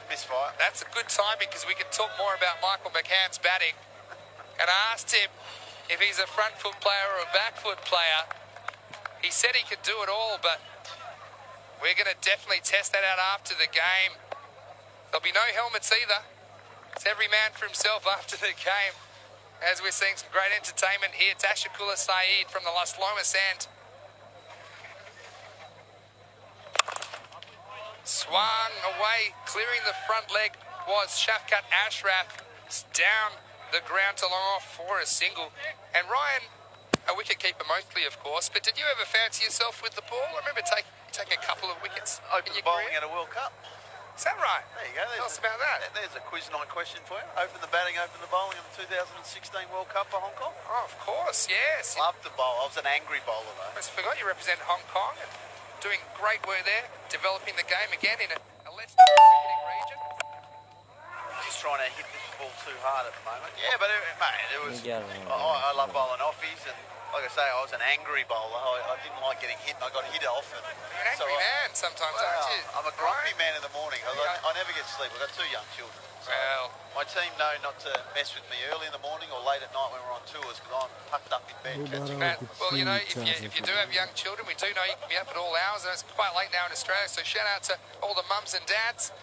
Misfire. That's a good timing because we can talk more about Michael McCann's batting. And I asked him if he's a front foot player or a back foot player. He said he could do it all, but we're going to definitely test that out after the game. There'll be no helmets either. It's every man for himself after the game. As we're seeing some great entertainment here, Ashkula Saeed from the Las Lomas Sand. Swung away, clearing the front leg was Shafkat Ashraf. It's down the ground to long off for a single. And Ryan, a wicket keeper mostly, of course, but did you ever fancy yourself with the ball? I remember taking a couple of wickets. Open the bowling at a World Cup. Is that right? There you go. Tell us about that. There's a quiz night question for you. Open the batting, open the bowling in the 2016 World Cup for Hong Kong. Oh, of course, yes. Loved the bowl. I was an angry bowler, though. I almost forgot you represent Hong Kong and doing great work there, developing the game again in a less cricketing region. Just trying to hit this ball too hard at the moment. Yeah, but mate, it was. I love bowling offies, and like I say, I was an angry bowler. I didn't like getting hit, and I got hit often. You're an angry man sometimes, aren't you? I'm a grumpy man in the morning. I never get sleep. I've got 2 young children. So well, my team know not to mess with me early in the morning or late at night when we're on tours because I'm tucked up in bed catching. Well, you know, if you do have young children, we do know you can be up at all hours, and it's quite late now in Australia. So shout out to all the mums and dads.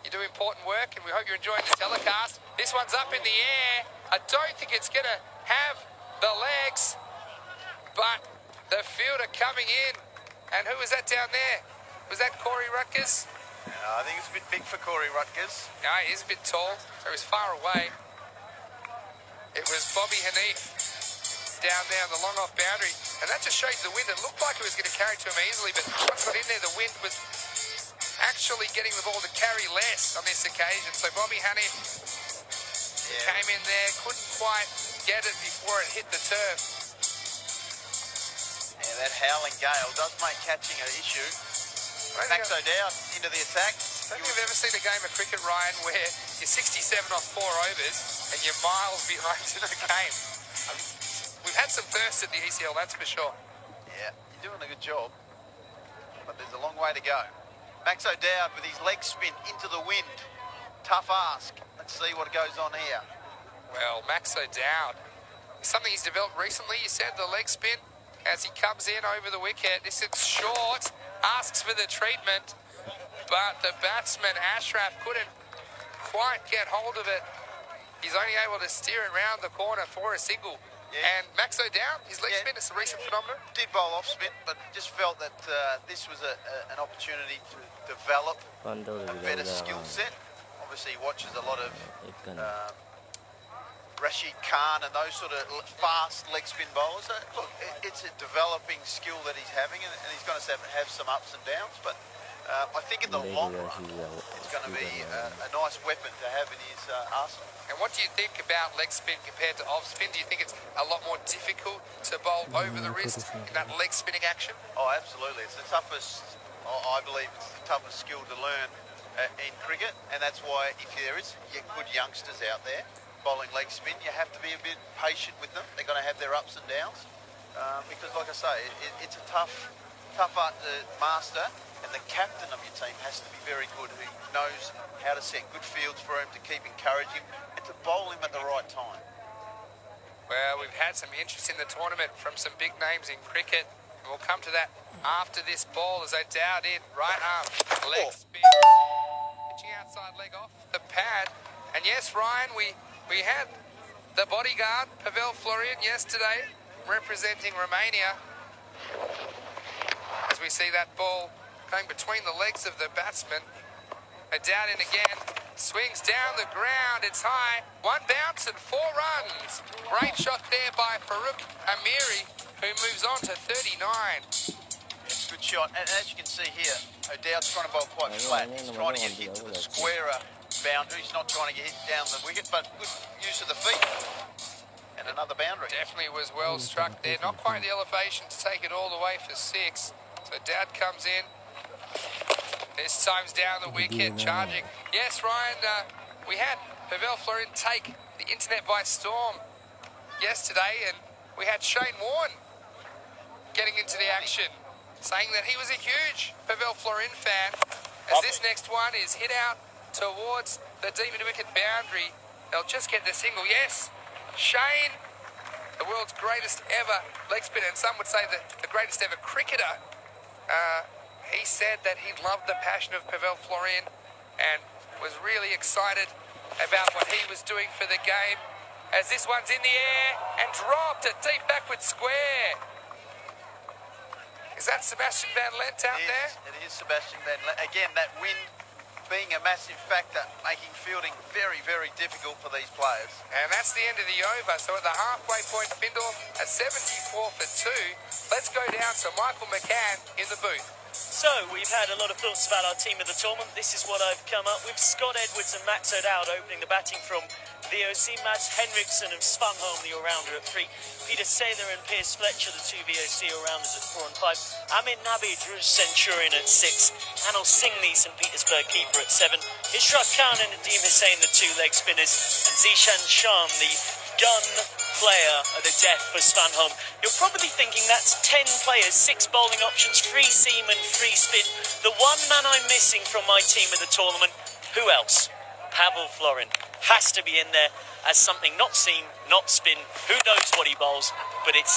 You do important work, and we hope you're enjoying the telecast. This one's up in the air. I don't think it's going to have the legs, but The fielder coming in. And who was that down there? Was that Corey Rutgers? I think it's a bit big for Corey Rutgers. No, he is a bit tall, so he's far away. It was Bobby Hanif down there on the long off boundary. And that just shows the wind. It looked like it was going to carry to him easily, but once it got in there, the wind was actually getting the ball to carry less on this occasion. So Bobby Hanif came in there, couldn't quite get it before it hit the turf. Yeah, that howling gale does make catching an issue. Max O'Dowd into the attack. I don't think I've ever seen a game of cricket, Ryan, where you're 67 off 4 overs and you're miles behind in the game. We've had some thirst at the ECL, that's for sure. Yeah, you're doing a good job, but there's a long way to go. Max O'Dowd with his leg spin into the wind. Tough ask. Let's see what goes on here. Well, Max O'Dowd, something he's developed recently, you said, the leg spin as he comes in over the wicket. This is short, asks for the treatment, but the batsman, Ashraf, couldn't quite get hold of it. He's only able to steer it round the corner for a single. Yeah. And Max O'Dowd, his leg spin is a recent phenomenon. Did bowl off spin, but just felt that this was an opportunity to develop a better skill set. Obviously, he watches a lot of Rashid Khan and those sort of fast leg spin bowlers. Look, it's a developing skill that he's having, and he's going to have some ups and downs, but I think in the long run, it's going to be a nice weapon to have in his arsenal. And what do you think about leg spin compared to off spin? Do you think it's a lot more difficult to bowl over the wrist in that leg spinning action? Oh, absolutely. It's the toughest, I believe it's the toughest skill to learn in cricket, and that's why if there is good youngsters out there bowling leg spin, you have to be a bit patient with them. They're going to have their ups and downs because, like I say, it's a tough art to master, and the captain of your team has to be very good, who knows how to set good fields for him, to keep encouraging and to bowl him at the right time. Well, we've had some interest in the tournament from some big names in cricket, and we'll come to that after this ball as O'Dowd in, right arm, leg spin, pitching outside leg off the pad. And yes, Ryan, we had the bodyguard, Pavel Florin, yesterday, representing Romania. As we see that ball going between the legs of the batsman. O'Dowd in again, swings down the ground, it's high, 1 bounce and 4 runs. Great shot there by Farouk Amiri, who moves on to 39. It's a good shot, and as you can see here, O'Dowd's trying to bowl quite flat. He's trying to get hit to the squarer boundary. He's not trying to get hit down the wicket, but good use of the feet. And another boundary. Definitely was well struck there. Not quite the elevation to take it all the way for 6. So Dowd comes in. This time's down the wicket, charging. Yes, Ryan, we had Pavel Florin take the internet by storm yesterday, and we had Shane Warne getting into the action, saying that he was a huge Pavel Florin fan. As this next one is hit out towards the deep wicket boundary, they'll just get the single. Yes, Shane, the world's greatest ever leg spinner, and some would say the greatest ever cricketer. He said that he loved the passion of Pavel Florin and was really excited about what he was doing for the game. As this one's in the air and dropped a deep backward square. Is that Sebastian Van Lent out there? It is Sebastian Van Lent. Again, that wind being a massive factor, making fielding very, very difficult for these players. And that's the end of the over. So at the halfway point, Findorf a 74 for 2. Let's go down to Michael McCann in the booth. So, we've had a lot of thoughts about our team of the tournament. This is what I've come up with. Scott Edwards and Max O'Dowd opening the batting from VOC. Mads Henriksson of Svanholm, the all-rounder, at 3. Peter Saylor and Piers Fletcher, the 2 VOC all-rounders, at 4 and 5. Amit Nabi, Drew Centurion at 6. Anil Singh, the St. Petersburg keeper, at 7. Ishraq Khan and Nadeem Hussain, the 2 leg spinners. And Zishan Sharm, the gun player at the death for Svanholm. You're probably thinking that's 10 players, 6 bowling options, 3 seam and 3 spin. The one man I'm missing from my team of the tournament, who else? Pavel Florin has to be in there as something not seam, not spin. Who knows what he bowls, but it's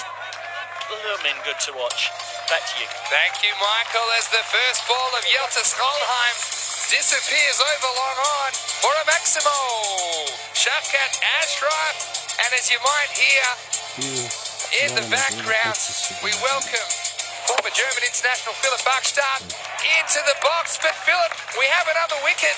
blooming good to watch. Back to you. Thank you, Michael, as the first ball of Yelta Scholheim disappears over long on for a Maximo. Shavkat Ashraf, and as you might hear In the background, we welcome former German international Philipp Bachstadt into the box. But Philip, we have another wicket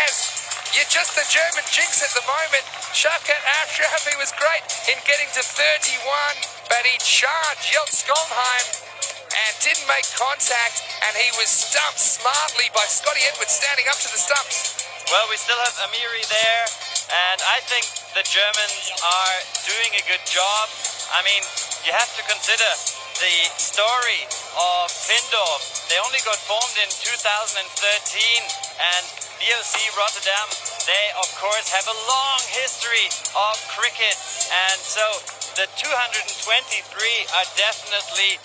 as you're just the German jinx at the moment. Shavkat Ashraf, he was great in getting to 31, but he charged Jelt Skolheim and didn't make contact, and he was stumped smartly by Scotty Edwards standing up to the stumps. Well, we still have Amiri there, and I think the Germans are doing a good job. I mean, you have to consider the story of Findorf. They only got formed in 2013, and BOC Rotterdam, they of course have a long history of cricket, and so the 223 are definitely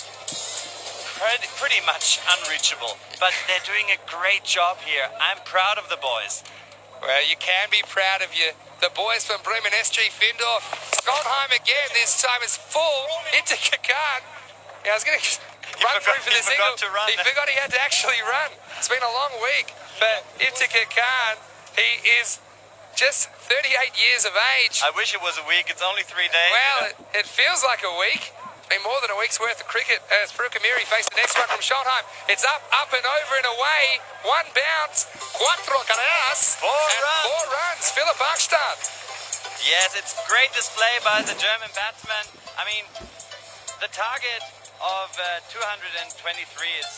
pretty much unreachable, but they're doing a great job here. I'm proud of the boys. Well, you can be proud of the boys from Bremen SG Findorf. Skoldheim again, this time is full into Kakan. Yeah, I was going to run through for this eagle. He forgot he had to actually run. It's been a long week for Iftika Khan. He is just 38 years of age. I wish it was a week. It's only 3 days. Well, it feels like a week. Been more than a week's worth of cricket as Farouk Amiri faced the next one from Schoenheim. It's up and over and away. One bounce. Cuatro carreras. 4 runs. 4 runs. Philipp Bachstadt. Yes, it's great display by the German batsman. I mean, the target of 223 is,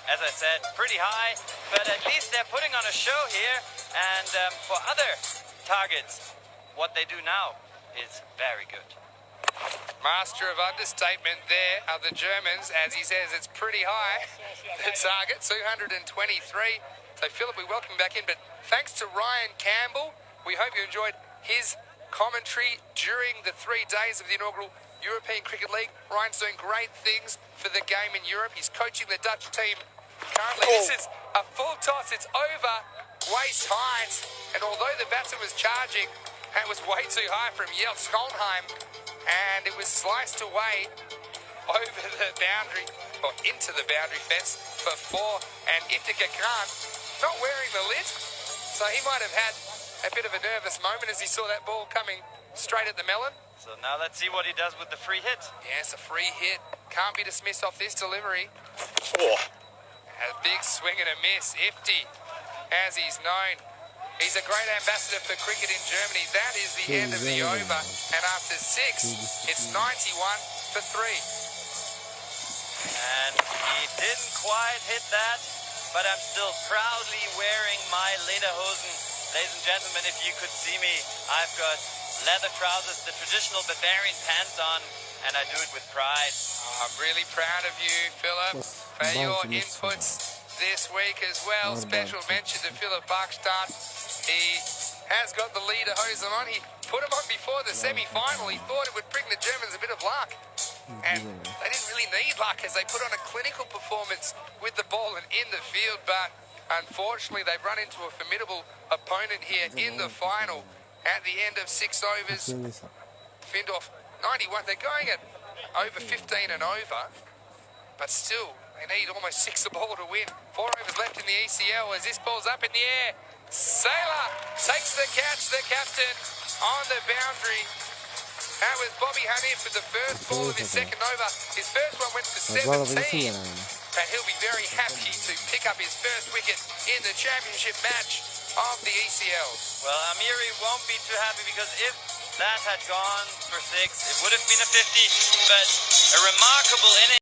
as I said, pretty high, but at least they're putting on a show here. And for other targets, what they do now is very good. Master of understatement there are the Germans. As he says, it's pretty high. The target, 223. So, Philip, we welcome you back in. But thanks to Ryan Campbell, we hope you enjoyed his commentary during the 3 days of the inaugural European Cricket League. Ryan's doing great things for the game in Europe. He's coaching the Dutch team currently. This is a full toss. It's over waist height. And although the batsman was charging, it was way too high from Jelt Skolheim. And it was sliced away over the boundary, or into the boundary fence for 4. And Iftika Khan not wearing the lid, so he might have had a bit of a nervous moment as he saw that ball coming straight at the melon. So now let's see what he does with the free hit. Yes, a free hit. Can't be dismissed off this delivery. A big swing and a miss. Ifty, as he's known. He's a great ambassador for cricket in Germany. That is the end of the over. And after 6, it's 91 for 3. And he didn't quite hit that, but I'm still proudly wearing my lederhosen. Ladies and gentlemen, if you could see me, I've got leather trousers, the traditional Bavarian pants on, and I do it with pride. I'm really proud of you, Philip, for your inputs this week as well. Special mention to Philipp Bachstadt. He has got the leader hosen on. He put him on before the semi-final. He thought it would bring the Germans a bit of luck. And they didn't really need luck as they put on a clinical performance with the ball and in the field. But unfortunately, they've run into a formidable opponent here in the final at the end of 6 overs. Findorf, 91. They're going at over 15 and over. But still, they need almost 6 a ball to win. 4 overs left in the ECL as this ball's up in the air. Saylor takes the catch, the captain, on the boundary. That was Bobby Hanif with the first ball of his second over. His first one went for 17. And he'll be very happy to pick up his first wicket in the championship match of the ECL. Well, Amiri won't be too happy because if that had gone for 6, it would have been a 50. But a remarkable inning.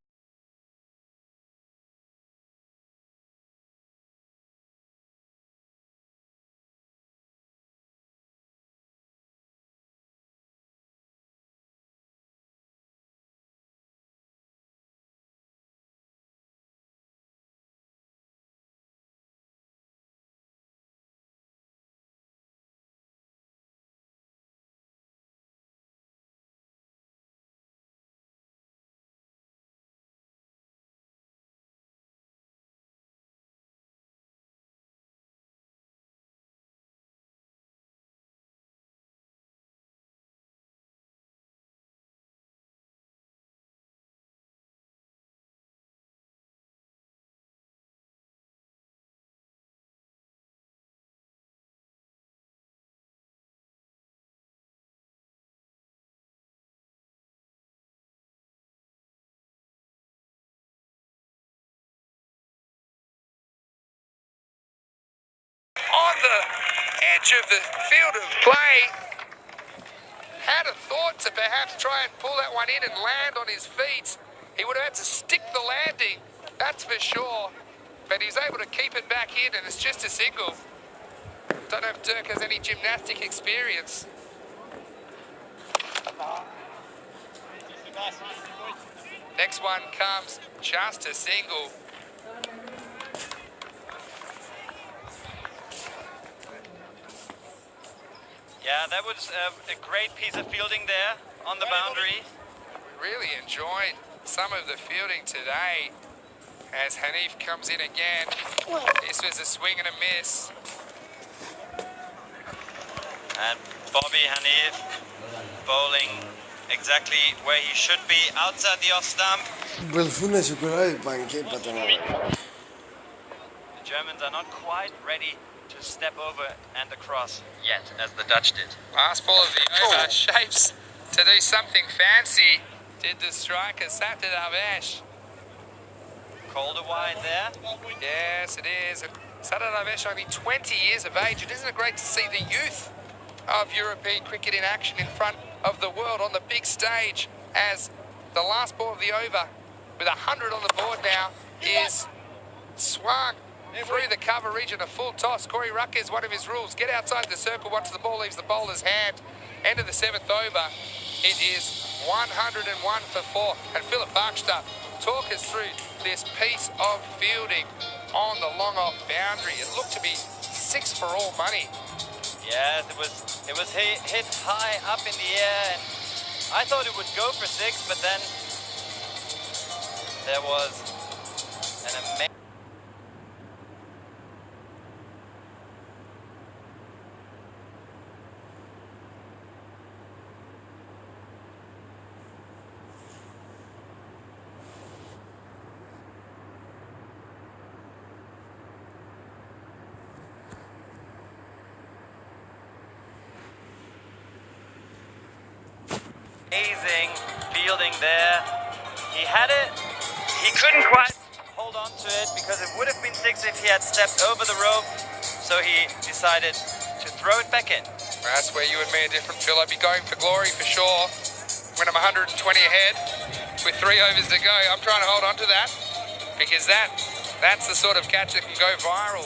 of the field of play. Had a thought to perhaps try and pull that one in and land on his feet. He would have had to stick the landing, that's for sure. But he's able to keep it back in, and it's just a single. Don't know if Dirk has any gymnastic experience. Next one comes just a single. Yeah, that was a great piece of fielding there on the boundary. Really enjoyed some of the fielding today as Hanif comes in again. This was a swing and a miss. And Bobby Hanif bowling exactly where he should be, outside the off stump. The Germans are not quite ready to step over and across Yet, as the Dutch did. Last ball of the over shapes to do something fancy. Did the striker Sattar Darvesh. Calder wide there. Yes, it is. And Sattar Darvesh only 20 years of age. It isn't it great to see the youth of European cricket in action in front of the world on the big stage, as the last ball of the over with 100 on the board now is swung through the cover region, a full toss. Corey Ruckers, one of his rules, get outside the circle once the ball leaves the bowler's hand. End of the 7th over. It is 101 for 4. And Philip Barkster, talk us through this piece of fielding on the long off boundary. It looked to be 6 for all money. Yes, it was hit high up in the air, and I thought it would go for 6, but then there was an amazing... amazing fielding there. He had it, he couldn't quite hold on to it because it would have been 6 if he had stepped over the rope, so he decided to throw it back in. That's where you and me are different, Phil. I'd be going for glory for sure. When I'm 120 ahead with 3 overs to go, I'm trying to hold on to that because that's the sort of catch that can go viral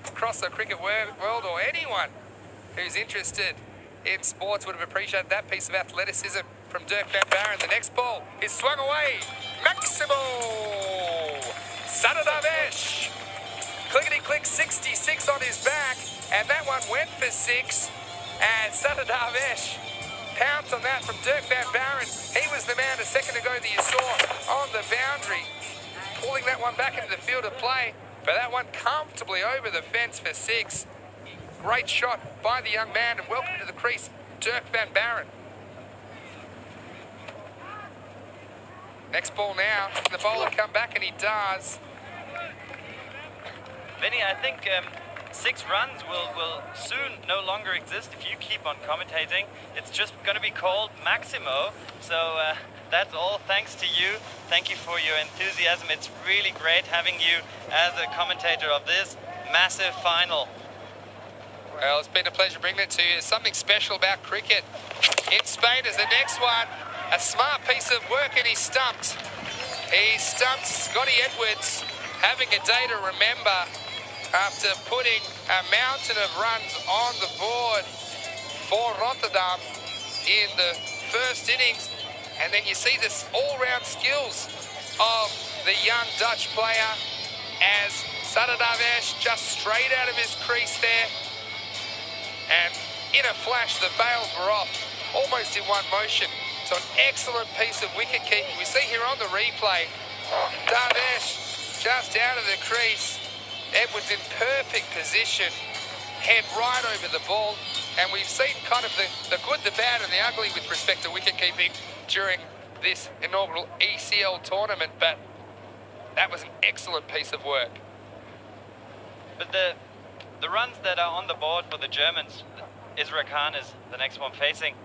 across the cricket world, or anyone who's interested in sports would have appreciated that piece of athleticism from Dirk van Barren. The next ball is swung away. Maximo Sattar Darvesh. Clickety-click, 66 on his back, and that one went for 6. And Sattar Darvesh pounced on that from Dirk van Barren. He was the man a second ago that you saw on the boundary, pulling that one back into the field of play. But that one comfortably over the fence for 6. Great shot by the young man, and welcome to the crease, Dirk van Barren. Next ball now, the bowler come back, and he does. Vinny, I think 6 runs will soon no longer exist if you keep on commentating. It's just going to be called Maximo. So that's all thanks to you. Thank you for your enthusiasm. It's really great having you as a commentator of this massive final. Well, it's been a pleasure bringing it to you. There's something special about cricket. In Spain is the next one. A smart piece of work, and he stumped. He stumped Scotty Edwards, having a day to remember after putting a mountain of runs on the board for Rotterdam in the first innings. And then you see this all-round skills of the young Dutch player as Sattar Darvesh just straight out of his crease there. And in a flash, the bails were off, almost in one motion. So an excellent piece of wicket keeping. We see here on the replay, Darvesh just out of the crease. Edwards in perfect position, head right over the ball. And we've seen kind of the good, the bad, and the ugly with respect to wicket keeping during this inaugural ECL tournament. But that was an excellent piece of work. But the runs that are on the board for the Germans, Isra Khan is the next one facing.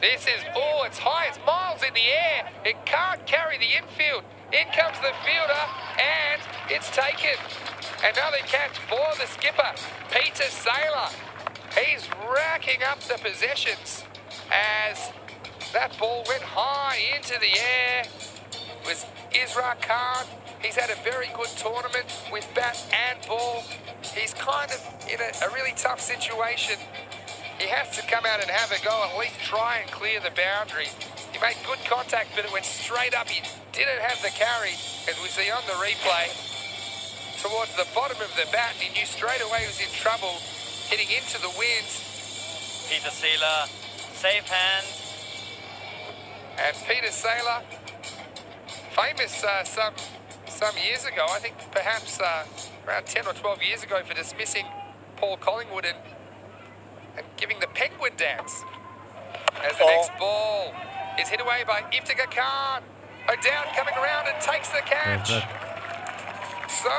This is, it's high, it's miles in the air. It can't carry the infield. In comes the fielder, and it's taken. Another catch for the skipper, Peter Saylor. He's racking up the possessions as that ball went high into the air. It was Isra Khan. He's had a very good tournament with bat and ball. He's kind of in a really tough situation. He has to come out and have a go, at least try and clear the boundary. He made good contact, but it went straight up. He didn't have the carry, as we see on the replay, towards the bottom of the bat. He knew straight away he was in trouble, hitting into the wind. Peter Saylor, safe hands. And Peter Saylor, famous some years ago, I think perhaps around 10 or 12 years ago, for dismissing Paul Collingwood and giving the penguin dance. As the next ball is hit away by Iftikhar Khan. O'Dowd coming around and takes the catch. So,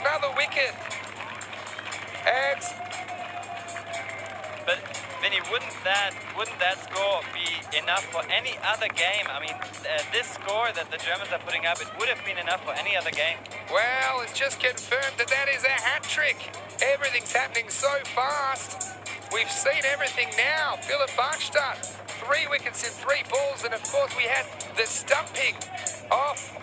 another wicket. And But Vinny, wouldn't that score be enough for any other game? I mean, this score that the Germans are putting up, it would have been enough for any other game. well, it's just confirmed that that is a hat-trick. Everything's happening so fast. We've seen everything now. Philip Bachstadt, 3 wickets in 3 balls, and of course we had the stumping off.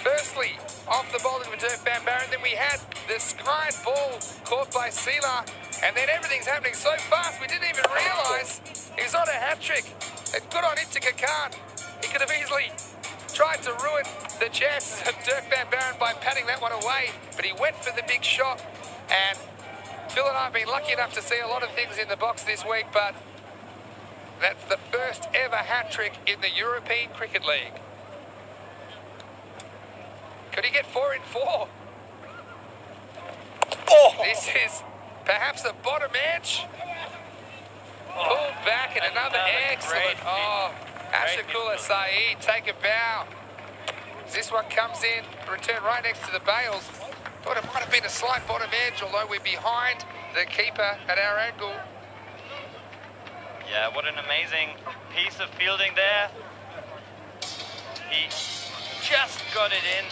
Firstly, off the bowling of Dirk Van Barren, then we had the skied ball caught by Seeler, and then everything's happening so fast we didn't even realise he's on a hat-trick. And good on Iftikhar Khan. He could have easily tried to ruin the chances of Dirk Van Barren by patting that one away, but he went for the big shot. And Phil and I have been lucky enough to see a lot of things in the box this week, but that's the first ever hat-trick in the European Cricket League. Could he get 4 in 4? This is perhaps the bottom edge. Pulled back and another excellent. Ashakula Saeed, take a bow. As this one comes in, return right next to the bails. Thought it might have been a slight bottom edge, although we're behind the keeper at our angle. Yeah, what an amazing piece of fielding there. He just got it in,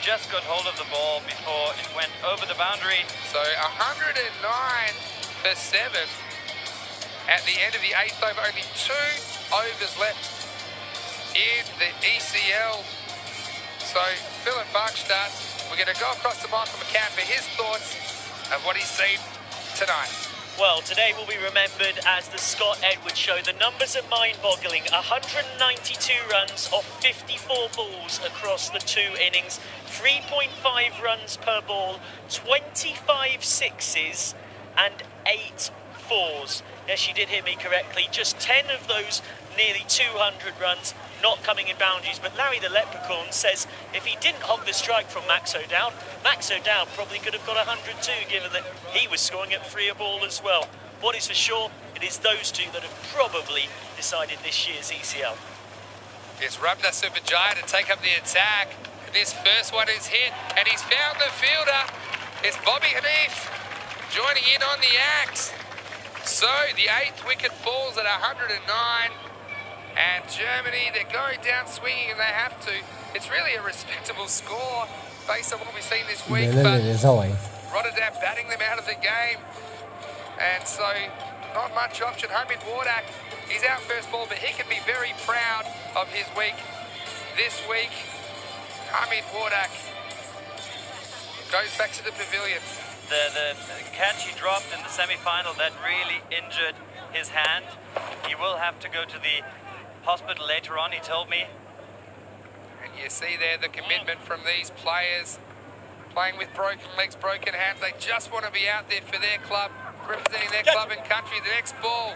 just got hold of the ball before it went over the boundary. So 109 for 7 at the end of the 8th over. Only 2 overs left in the ECL. So Philip Bachstadt, we're going to go across to Michael McCann for his thoughts of what he's seen tonight. Well, today will be remembered as the Scott Edwards show. The numbers are mind-boggling. 192 runs off 54 balls across the 2 innings. 3.5 runs per ball, 25 sixes and 8 fours. Yes, you did hear me correctly. Just 10 of those nearly 200 runs not coming in boundaries. But Larry the Leprechaun says if he didn't hog the strike from Max O'Dowd probably could have got 102, given that he was scoring at 3 a ball as well. What is for sure, it is those 2 that have probably decided this year's ECL. It's Rabda Superjaya to take up the attack. This first one is hit, and he's found the fielder. It's Bobby Hanif joining in on the act. So the 8th wicket falls at 109. And Germany, they're going down swinging, and they have to. It's really a respectable score based on what we've seen this week. But Rotterdam batting them out of the game. And so not much option. Hamid Wardak, he's out first ball, but he can be very proud of his week this week. Hamid Wardak goes back to the pavilion. The catch he dropped in the semi-final that really injured his hand. He will have to go to the hospital later on, he told me. And you see there the commitment from these players, playing with broken legs, broken hands. They just want to be out there for their club, representing their club and country. The next ball.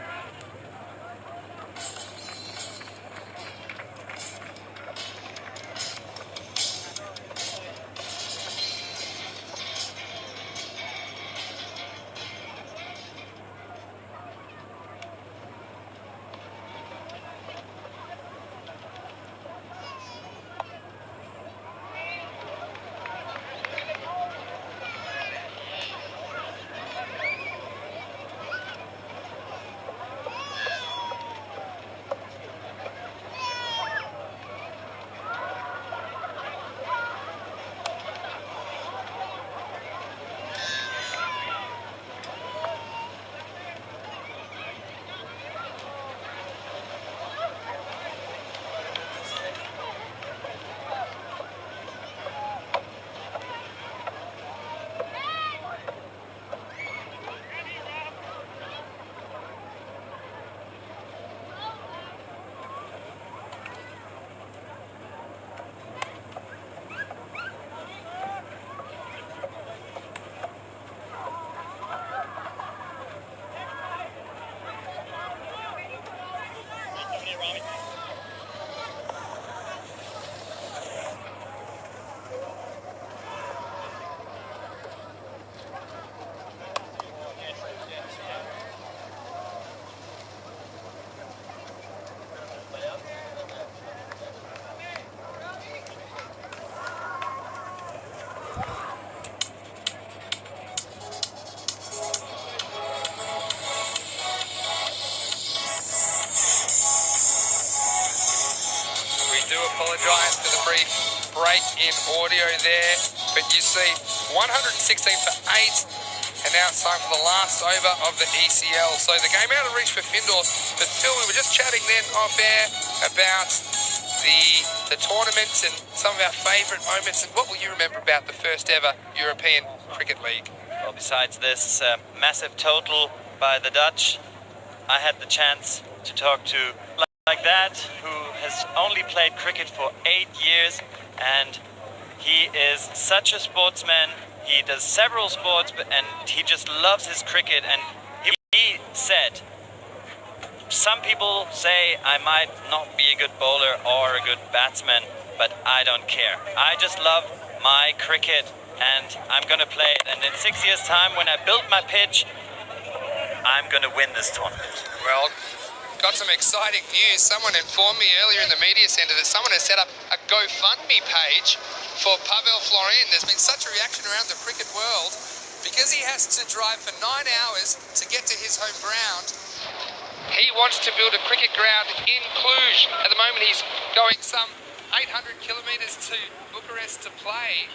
do apologise for the brief break in audio there, but you see 116 for 8, and now it's time for the last over of the ECL. So the game out of reach for Findorff, but Phil, we were just chatting then off air about the tournament and some of our favourite moments, and what will you remember about the first ever European Cricket League? Well, besides this massive total by the Dutch, I had the chance to talk to like that, who has only played cricket for 8 years, and he is such a sportsman. He does several sports, and he just loves his cricket. And he said, some people say I might not be a good bowler or a good batsman, but I don't care. I just love my cricket, and I'm gonna play it. And in 6 years' time, when I build my pitch, I'm gonna win this tournament. Well, got some exciting news. Someone informed me earlier in the media centre that someone has set up a GoFundMe page for Pavel Florin. There's been such a reaction around the cricket world because he has to drive for 9 hours to get to his home ground. He wants to build a cricket ground in Cluj. At the moment, he's going some 800 kilometres to Bucharest to play.